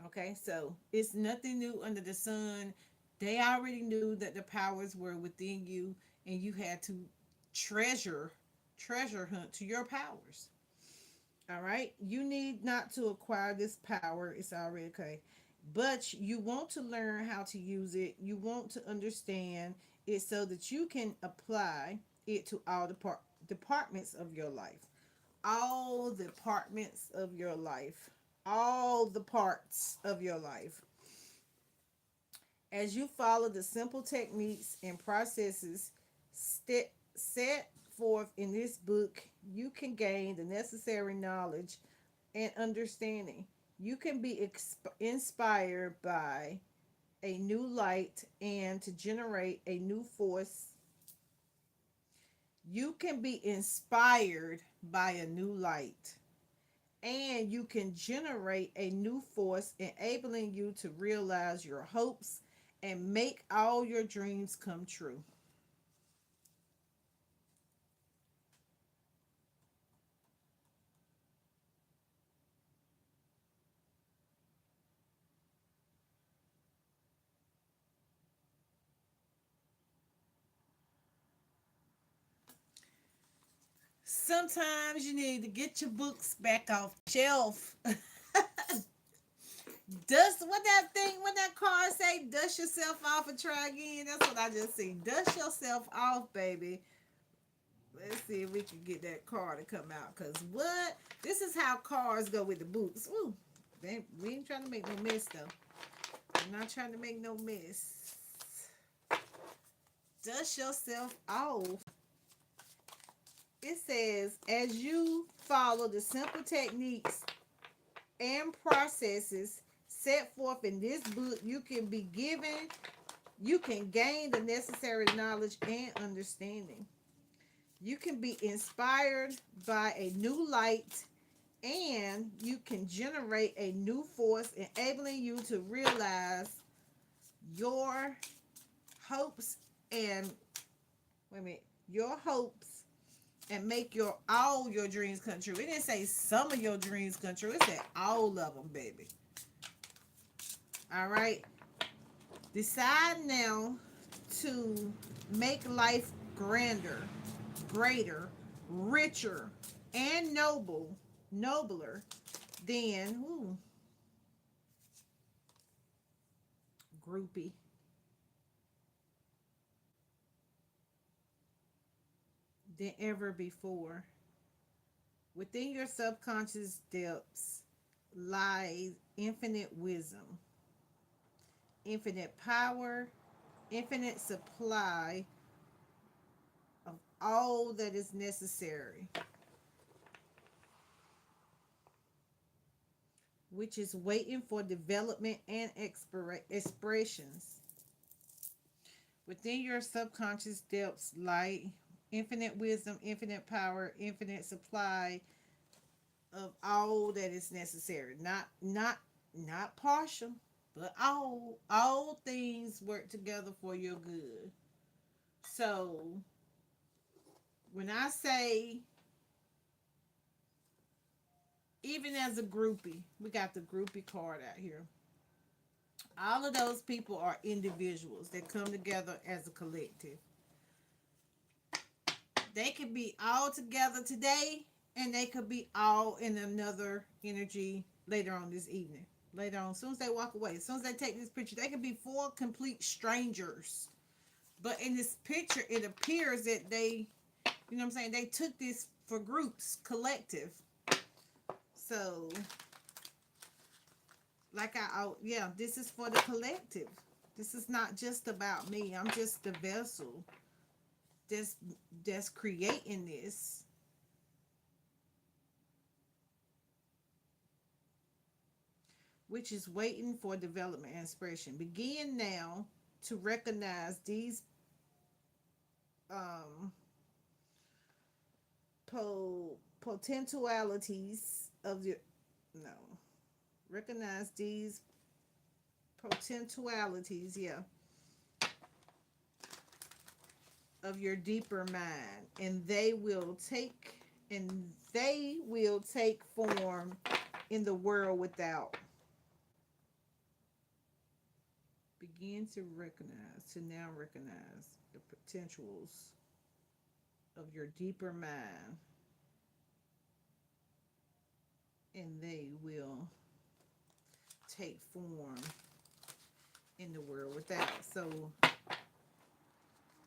Okay, so it's nothing new under the sun. They already knew that the powers were within you, and you had to treasure treasure hunt to your powers. All right, you need not to acquire this power. It's already okay, but you want to learn how to use it. You want to understand it so that you can apply it to all the departments of your life, all the departments of your life, all the parts of your life. As you follow the simple techniques and processes set forth in this book, you can gain the necessary knowledge and understanding. You can be inspired by a new light and to generate a new force. You can be inspired by a new light, and you can generate a new force, enabling you to realize your hopes and make all your dreams come true. Sometimes you need to get your books back off the shelf. Does what that thing, what that card say? say dust yourself off and try again? That's what I just see. Dust yourself off, baby. Let's see if we can get that car to come out. Cause what? This is how cars go with the boots. Ooh, we ain't trying to make no mess though. I'm not trying to make no mess. Dust yourself off. It says, as you follow the simple techniques and processes set forth in this book, you can gain the necessary knowledge and understanding. You can be inspired by a new light, and you can generate a new force, enabling you to realize your hopes and wait a minute, your hopes and make all your dreams come true. It didn't say some of your dreams come true. It said all of them, baby. All right. Decide now to make life grander, greater, richer, and nobler than groupie. Than ever before. Within your subconscious depths lies infinite wisdom, infinite power, infinite supply of all that is necessary, which is waiting for development and expressions. Within your subconscious depths lie infinite wisdom, infinite power, infinite supply of all that is necessary. Not partial, but all things work together for your good. So when I say, even as a groupie, we got the groupie card out here. All of those people are individuals that come together as a collective. They could be all together today, and they could be all in another energy later on this evening. Later on, as soon as they walk away, as soon as they take this picture, they could be four complete strangers. But in this picture, it appears that they, you know what I'm saying, they took this for groups, collective. So, yeah, this is for the collective. This is not just about me. I'm just the vessel that's creating this. Which is waiting for development and expression. Begin now to recognize these um, potentialities of your no. Recognize these potentialities, yeah, of your deeper mind, and they will take form in the world without. Begin to now recognize the potentials of your deeper mind, and they will take form in the world without. So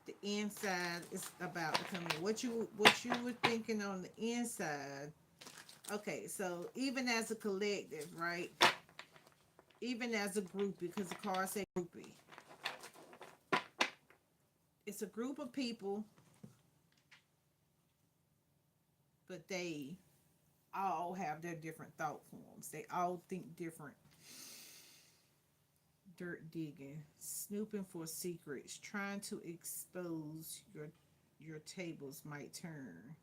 the inside is about to come in. What you were thinking on the inside. Okay, so even as a collective, right? Even as a group, because the card said groupie. It's a group of people, but they all have their different thought forms. They all think different. Dirt digging, snooping for secrets, trying to expose your tables might turn.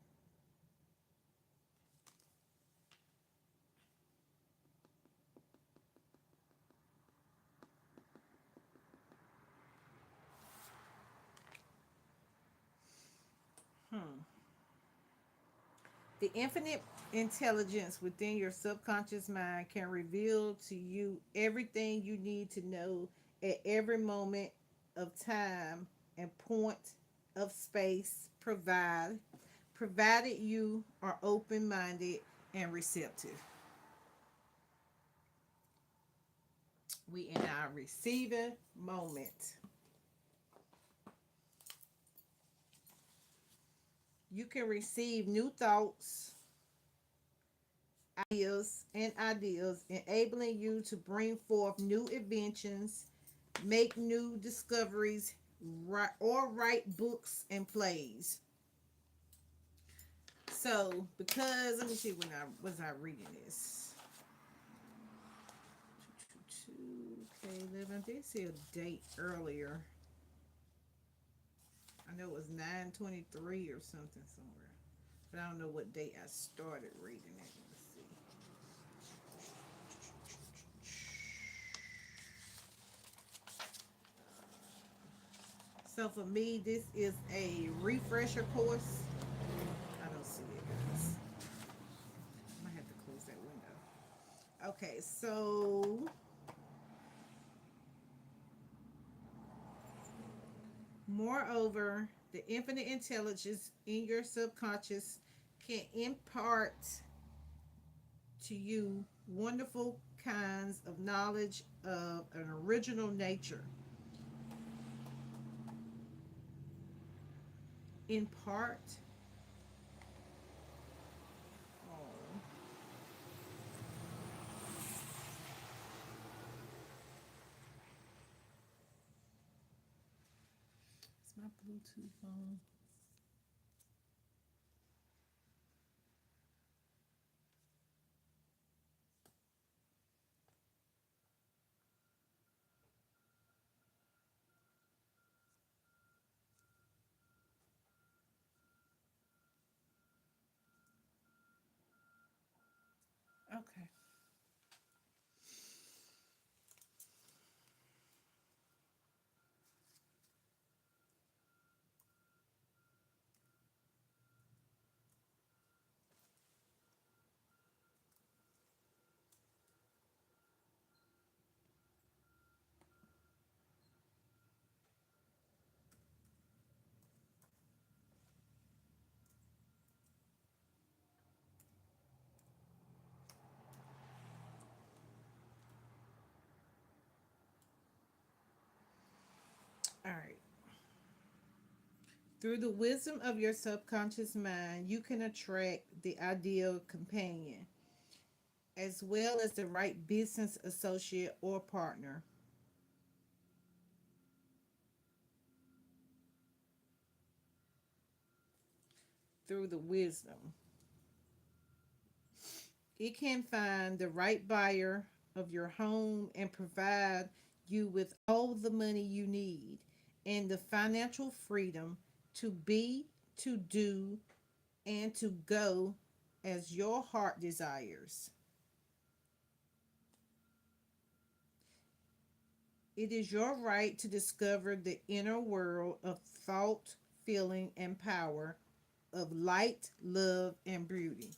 Hmm. The infinite intelligence within your subconscious mind can reveal to you everything you need to know at every moment of time and point of space, provided you are open-minded and receptive. We in our receiving moment. You can receive new thoughts, ideas, enabling you to bring forth new inventions, make new discoveries, or write books and plays. So, because let me see when I was I reading this. Okay, 11. I did see a date earlier. I know it was 9/23 or something somewhere, but I don't know what date I started reading it. Let's see. So for me, this is a refresher course. I don't see it, guys. I might have to close that window. Okay, so moreover, the infinite intelligence in your subconscious can impart to you wonderful kinds of knowledge of an original nature. In part, oh, it's my Bluetooth on. Okay. All right. Through the wisdom of your subconscious mind, you can attract the ideal companion, as well as the right business associate or partner. Through the wisdom, it can find the right buyer of your home and provide you with all the money you need and the financial freedom to be, to do, and to go as your heart desires. It is your right to discover the inner world of thought, feeling, and power, of light, love, and beauty.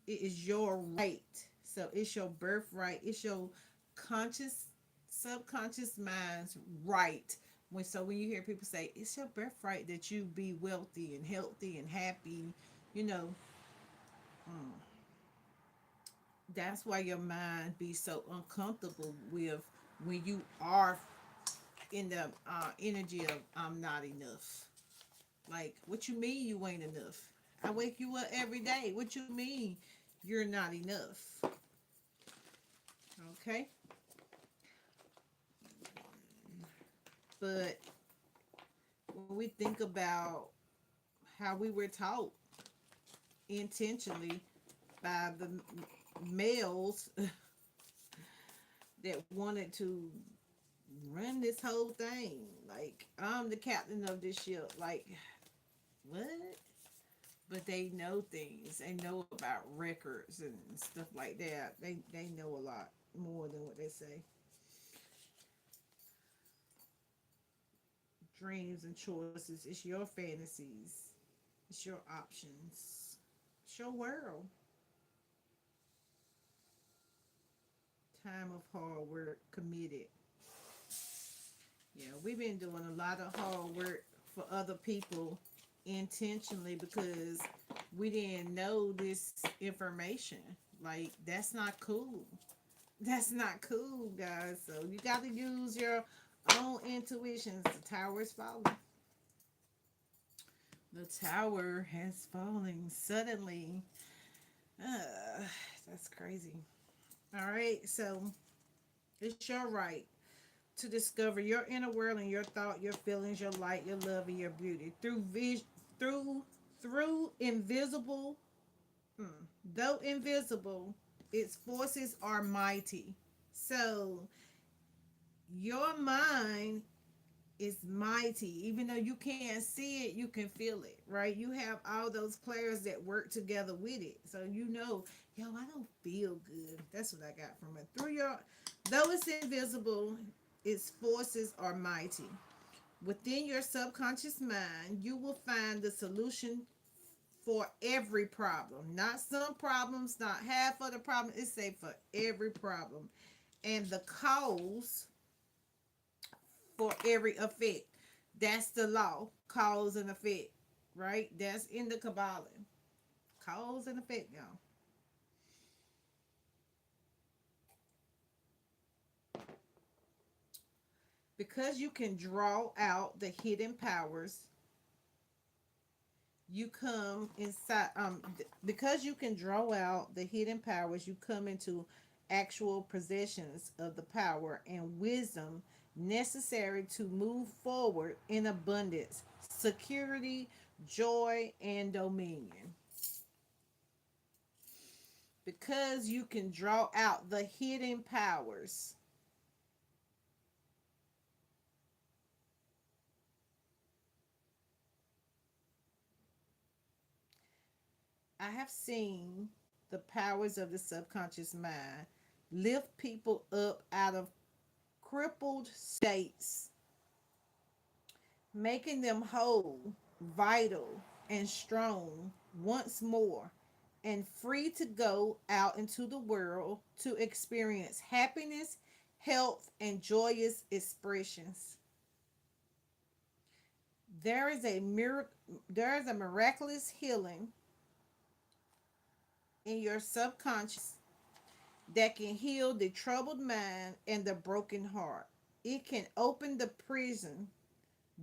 It is your right. So it's your birthright. It's your conscious, subconscious mind's right. When you hear people say it's your birthright that you be wealthy and healthy and happy, you know, mm, that's why your mind be so uncomfortable with when you are in the energy of I'm not enough. Like, what you mean you ain't enough? I wake you up every day. What you mean you're not enough? Okay? But when we think about how we were taught intentionally by the males that wanted to run this whole thing, like, I'm the captain of this ship. Like, what? But they know things. They know about records and stuff like that. They know a lot more than what they say. Dreams and choices. It's your fantasies. It's your options. It's your world. Time of hard work committed. Yeah, we've been doing a lot of hard work for other people intentionally because we didn't know this information. Like, that's not cool. That's not cool, guys. So you got to use your own intuitions. The tower is falling. The tower has fallen suddenly. Uh, that's crazy. All right, so it's your right to discover your inner world and your thought, your feelings, your light, your love, and your beauty through through invisible. Hmm, though invisible, its forces are mighty. So your mind is mighty. Even though you can't see it, you can feel it, right? You have all those players that work together with it. So you know, yo, I don't feel good. That's what I got from it. Through your, though it's invisible, its forces are mighty. Within your subconscious mind, you will find the solution for every problem. Not some problems, not half of the problem. It's say for every problem. And the cause for every effect. That's the law, cause and effect, right? That's in the Kabbalah. Cause and effect, y'all. Because you can draw out the hidden powers, you come inside. Because you can draw out the hidden powers, you come into actual possessions of the power and wisdom necessary to move forward in abundance, security, joy, and dominion. Because you can draw out the hidden powers. I have seen the powers of the subconscious mind lift people up out of crippled states, making them whole, vital, and strong once more, and free to go out into the world to experience happiness, health, and joyous expressions. There is a miraculous healing in your subconscious that can heal the troubled mind and the broken heart. It can open the prison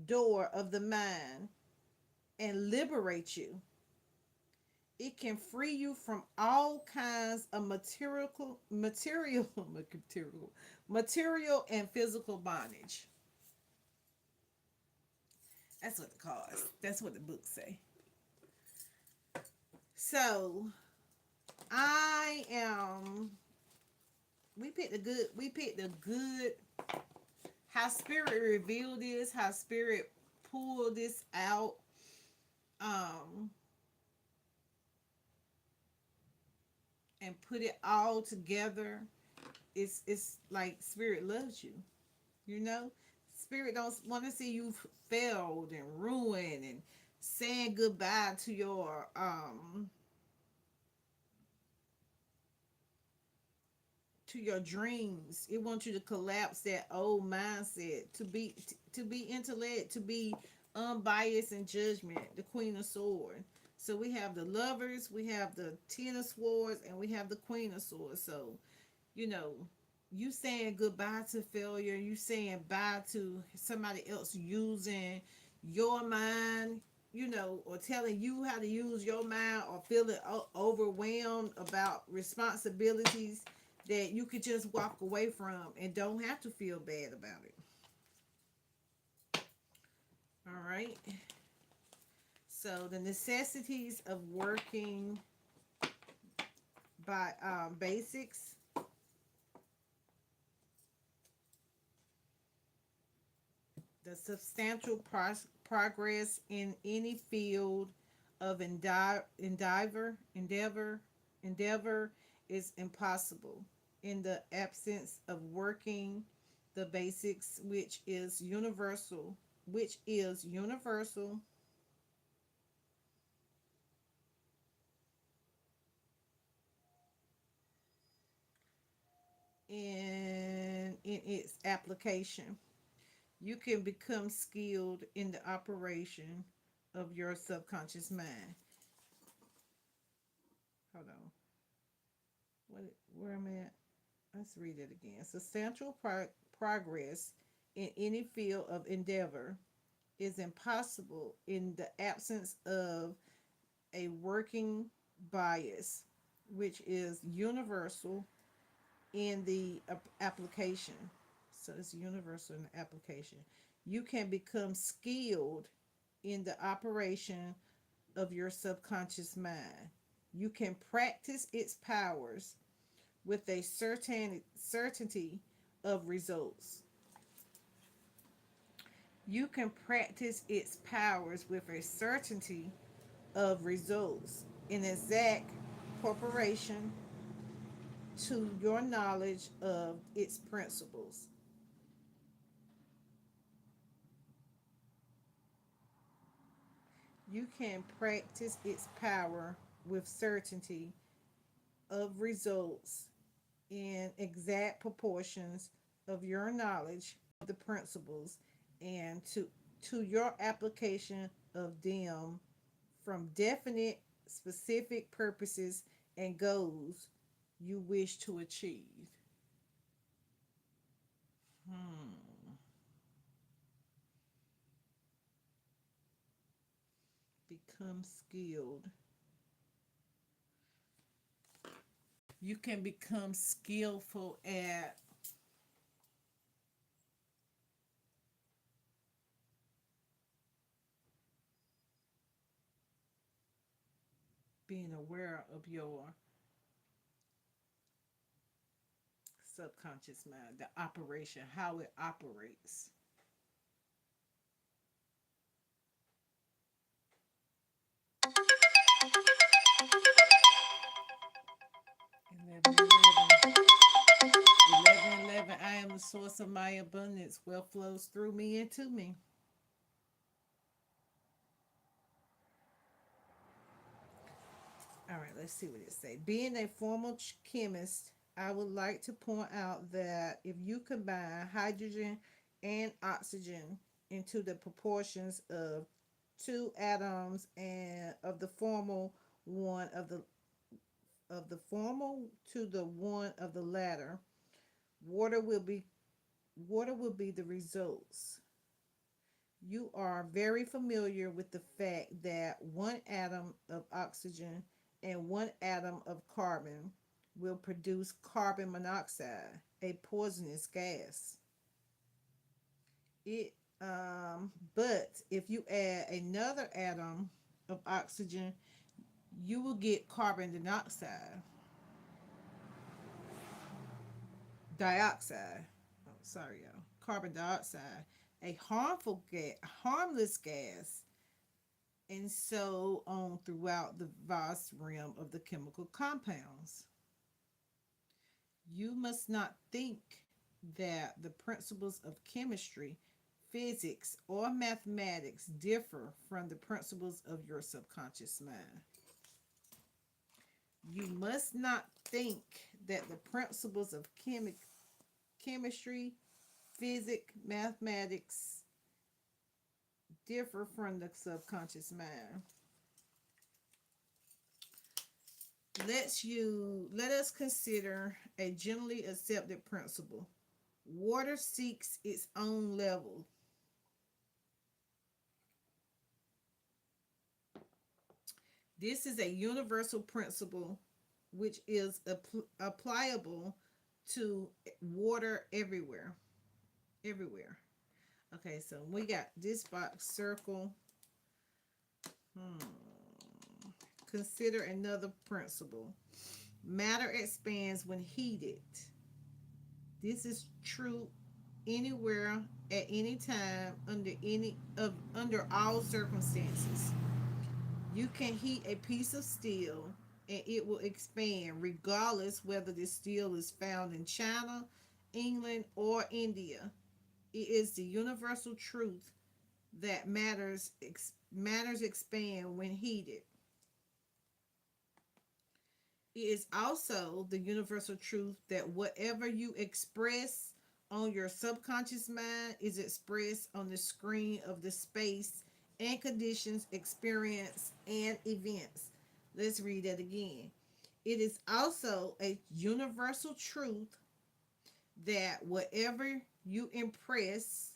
door of the mind and liberate you. It can free you from all kinds of material and physical bondage. That's what the cause. That's what the books say. So I am. We picked a good. How spirit revealed this. How spirit pulled this out. Um, and put it all together. It's like spirit loves you. You know, spirit don't want to see you failed and ruined and saying goodbye to your dreams. It wants you to collapse that old mindset to be intellect, to be unbiased and judgment. The Queen of Swords. So we have the lovers, we have the Ten of Swords, and we have the Queen of Swords. So you know, you saying goodbye to failure, you saying bye to somebody else using your mind, or telling you how to use your mind, or feeling overwhelmed about responsibilities that you could just walk away from and don't have to feel bad about it. All right. So the necessities of working by basics. The substantial progress in any field of endeavor is impossible in the absence of working the basics, which is universal in its application. You can become skilled in the operation of your subconscious mind. Hold on. Where am I at? Let's read it again. Substantial progress in any field of endeavor is impossible in the absence of a working bias, which is universal in the application. So it's universal in the application. You can become skilled in the operation of your subconscious mind. You can practice its powers with a certainty of results. You can practice its powers with a certainty of results in exact proportion to your knowledge of its principles. You can practice its power with certainty of results in exact proportions of your knowledge of the principles and to your application of them from definite specific purposes and goals you wish to achieve. Hmm. Become skilled. You can become skillful at being aware of your subconscious mind, the operation, how it operates. 11, 11, 11. I am the source of my abundance. Wealth flows through me and to me. All right, let's see what it say. Being a formal chemist, I would like to point out that if you combine hydrogen and oxygen into the proportions of two atoms and of the formal to the one of the latter, water will be water will be the results. You are very familiar with the fact that one atom of oxygen and one atom of carbon will produce carbon monoxide, a poisonous gas. It but if you add another atom of oxygen, you will get carbon dioxide. Oh, sorry, y'all. Carbon dioxide, a harmless gas, and so on throughout the vast realm of the chemical compounds. You must not think that the principles of chemistry, physics, or mathematics differ from the principles of your subconscious mind. You must not think that the principles of chemistry, physics, mathematics differ from the subconscious mind. Let us consider a generally accepted principle. Water seeks its own level. This is a universal principle which is applicable to water everywhere. Everywhere. Okay, so we got this box circle. Hmm. Consider another principle. Matter expands when heated. This is true anywhere at any time under all circumstances. You can heat a piece of steel and it will expand regardless whether the steel is found in China, England, or India. It is the universal truth that matters expand when heated. It is also the universal truth that whatever you express on your subconscious mind is expressed on the screen of the space and conditions, experience, and events. Let's read that again. It is also a universal truth that whatever you impress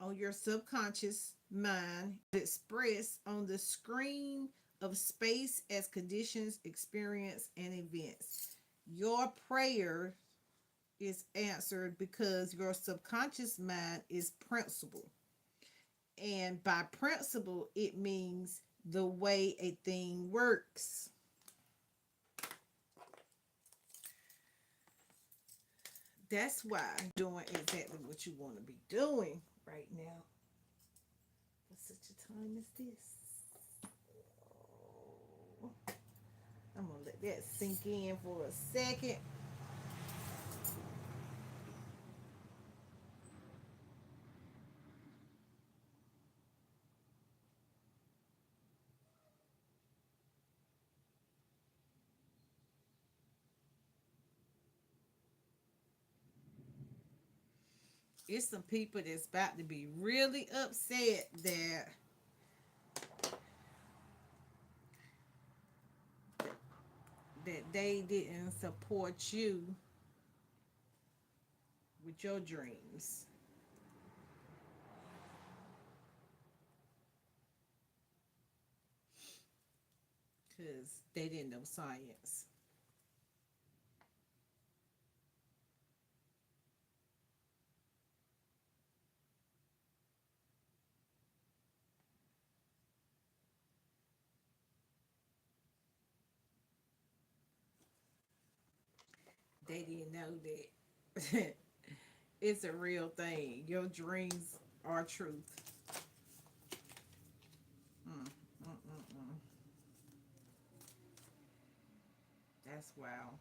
on your subconscious mind express on the screen of space as conditions, experience, and events. Your prayer is answered because your subconscious mind is principle. And by principle, it means the way a thing works. That's why you're doing exactly what you want to be doing right now. For such a time as this. I'm gonna let that sink in for a second. It's some people that's about to be really upset that they didn't support you with your dreams because they didn't know science. They didn't know that it's a real thing. Your dreams are truth. Mm, mm, mm, mm. That's wow.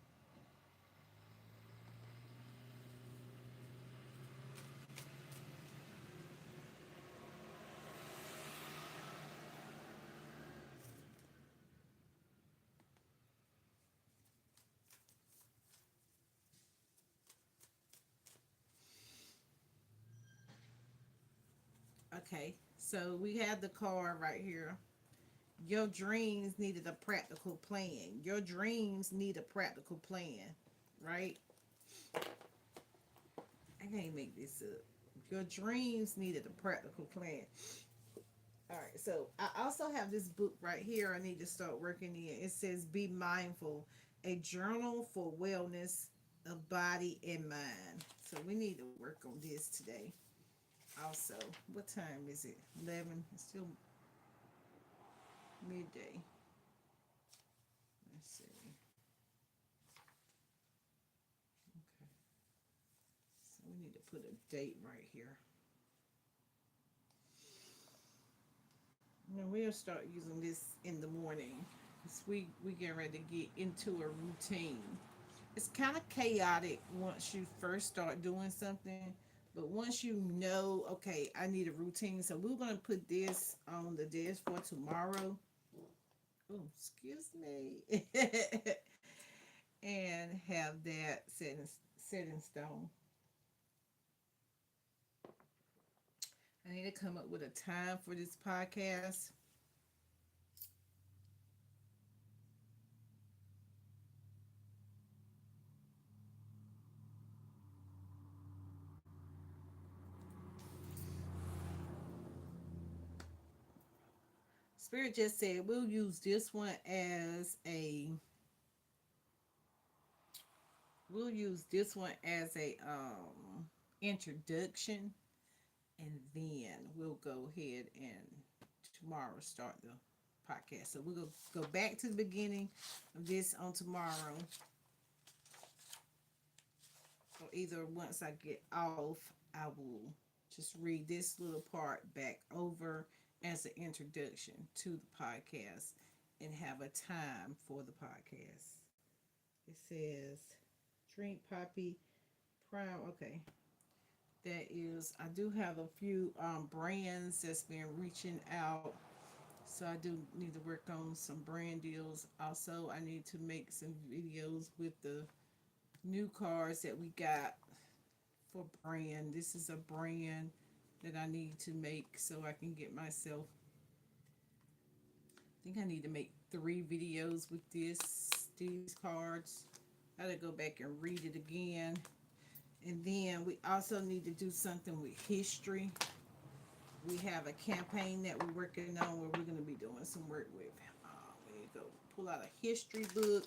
Okay, so we have the card right here. Your dreams needed a practical plan. Your dreams need a practical plan, right? I can't make this up. Your dreams needed a practical plan. All right, so I also have this book right here I need to start working in. It says Be Mindful, a journal for wellness of body and mind. So we need to work on this today. Also, what time is it? 11. It's still midday. Let's see. Okay. So we need to put a date right here. And we'll start using this in the morning. Because we get ready to get into a routine. It's kind of chaotic once you first start doing something. But once you know, okay, I need a routine. So we're going to put this on the desk for tomorrow. Oh, excuse me. And have that set in stone. I need to come up with a time for this podcast. Spirit just said we'll use this one as a we'll use this one as a introduction, and then we'll go ahead and tomorrow start the podcast. So we'll go back to the beginning of this on tomorrow, or either once I get off, I will just read this little part back over as an introduction to the podcast and have a time for the podcast. It says drink poppy prime. Okay, that is. I do have a few brands that's been reaching out, so I do need to work on some brand deals. Also, I need to make some videos with the new cards that we got for brand. This is a brand that I need to make so I can get myself. I think I need to make 3 videos with these cards. I gotta go back and read it again. And then we also need to do something with history. We have a campaign that we're working on where we're going to be doing some work with. We need to go pull out a history book.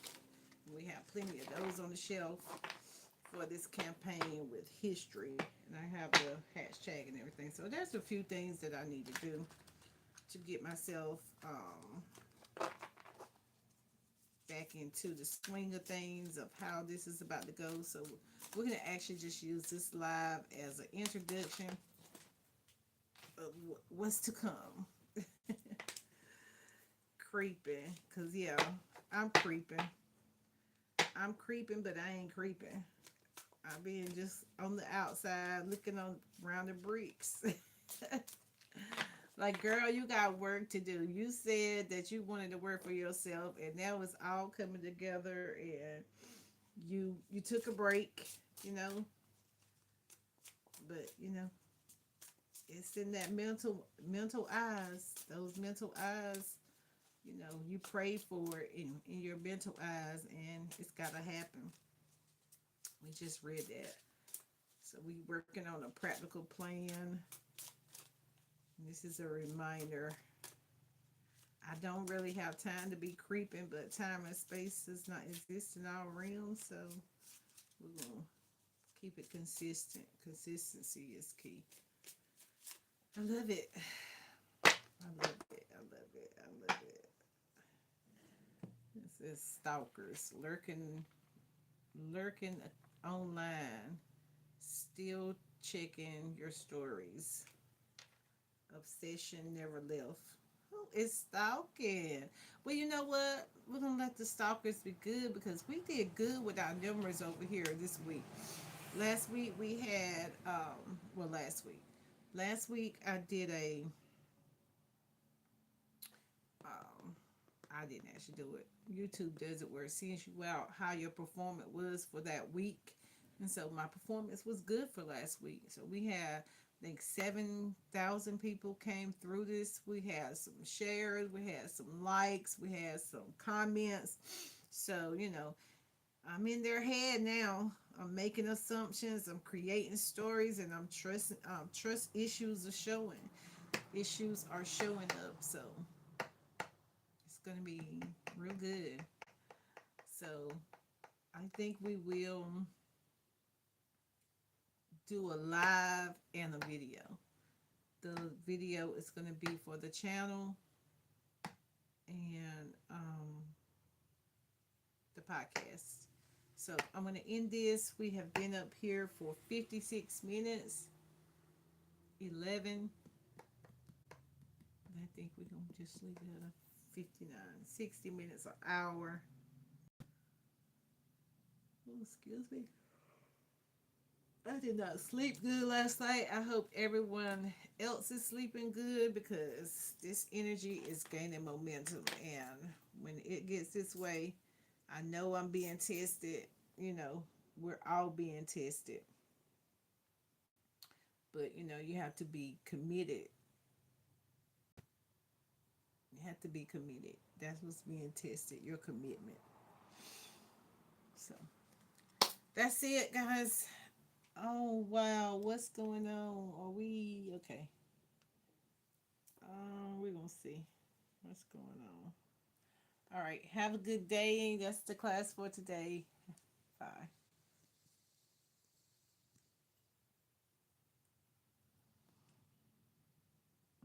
We have plenty of those on the shelf for this campaign with history. And I have the hashtag and everything. So there's a few things that I need to do to get myself back into the swing of things of how this is about to go. So we're going to actually just use this live as an introduction of what's to come. Creeping, because yeah, I'm creeping. I'm creeping, but I ain't creeping. I'm being just on the outside looking on around the bricks. Like, girl, you got work to do. You said that you wanted to work for yourself, and that was all coming together. And you took a break, you know. But it's in that mental eyes. Those mental eyes. You pray for it in your mental eyes, and it's gotta happen. We just read that. So we working on a practical plan. This is a reminder. I don't really have time to be creeping, but time and space does not exist in our realms, so we're gonna keep it consistent. Consistency is key. I love it. I love it. I love it. I love it. This is stalkers lurking online, still checking your stories. Obsession never left. Who is stalking? Well, you know what? We're gonna let the stalkers be good because we did good with our numbers over here this week. Last week we had last week I did a um I didn't actually do it. YouTube does it where it sends you out how your performance was for that week. And so my performance was good for last week. So we had, I think, 7,000 people came through this. We had some shares, we had some likes, we had some comments. So, I'm in their head now. I'm making assumptions, I'm creating stories, and I'm trusting trust issues are showing. Issues are showing up. So it's gonna be real good. So I think we will do a live and a video. The video is going to be for the channel and the podcast. So I'm going to end this. We have been up here for 56 minutes, 11. I think we're going to just leave it at 59, 60 minutes, an hour. Oh, excuse me. I did not sleep good last night. I hope everyone else is sleeping good because this energy is gaining momentum. And when it gets this way, I know I'm being tested. We're all being tested. But, you have to be committed. You have to be committed. That's what's being tested, your commitment. So that's it, guys. Oh, wow. What's going on? Are we okay? We're gonna see what's going on. All right. Have a good day. That's the class for today. Bye.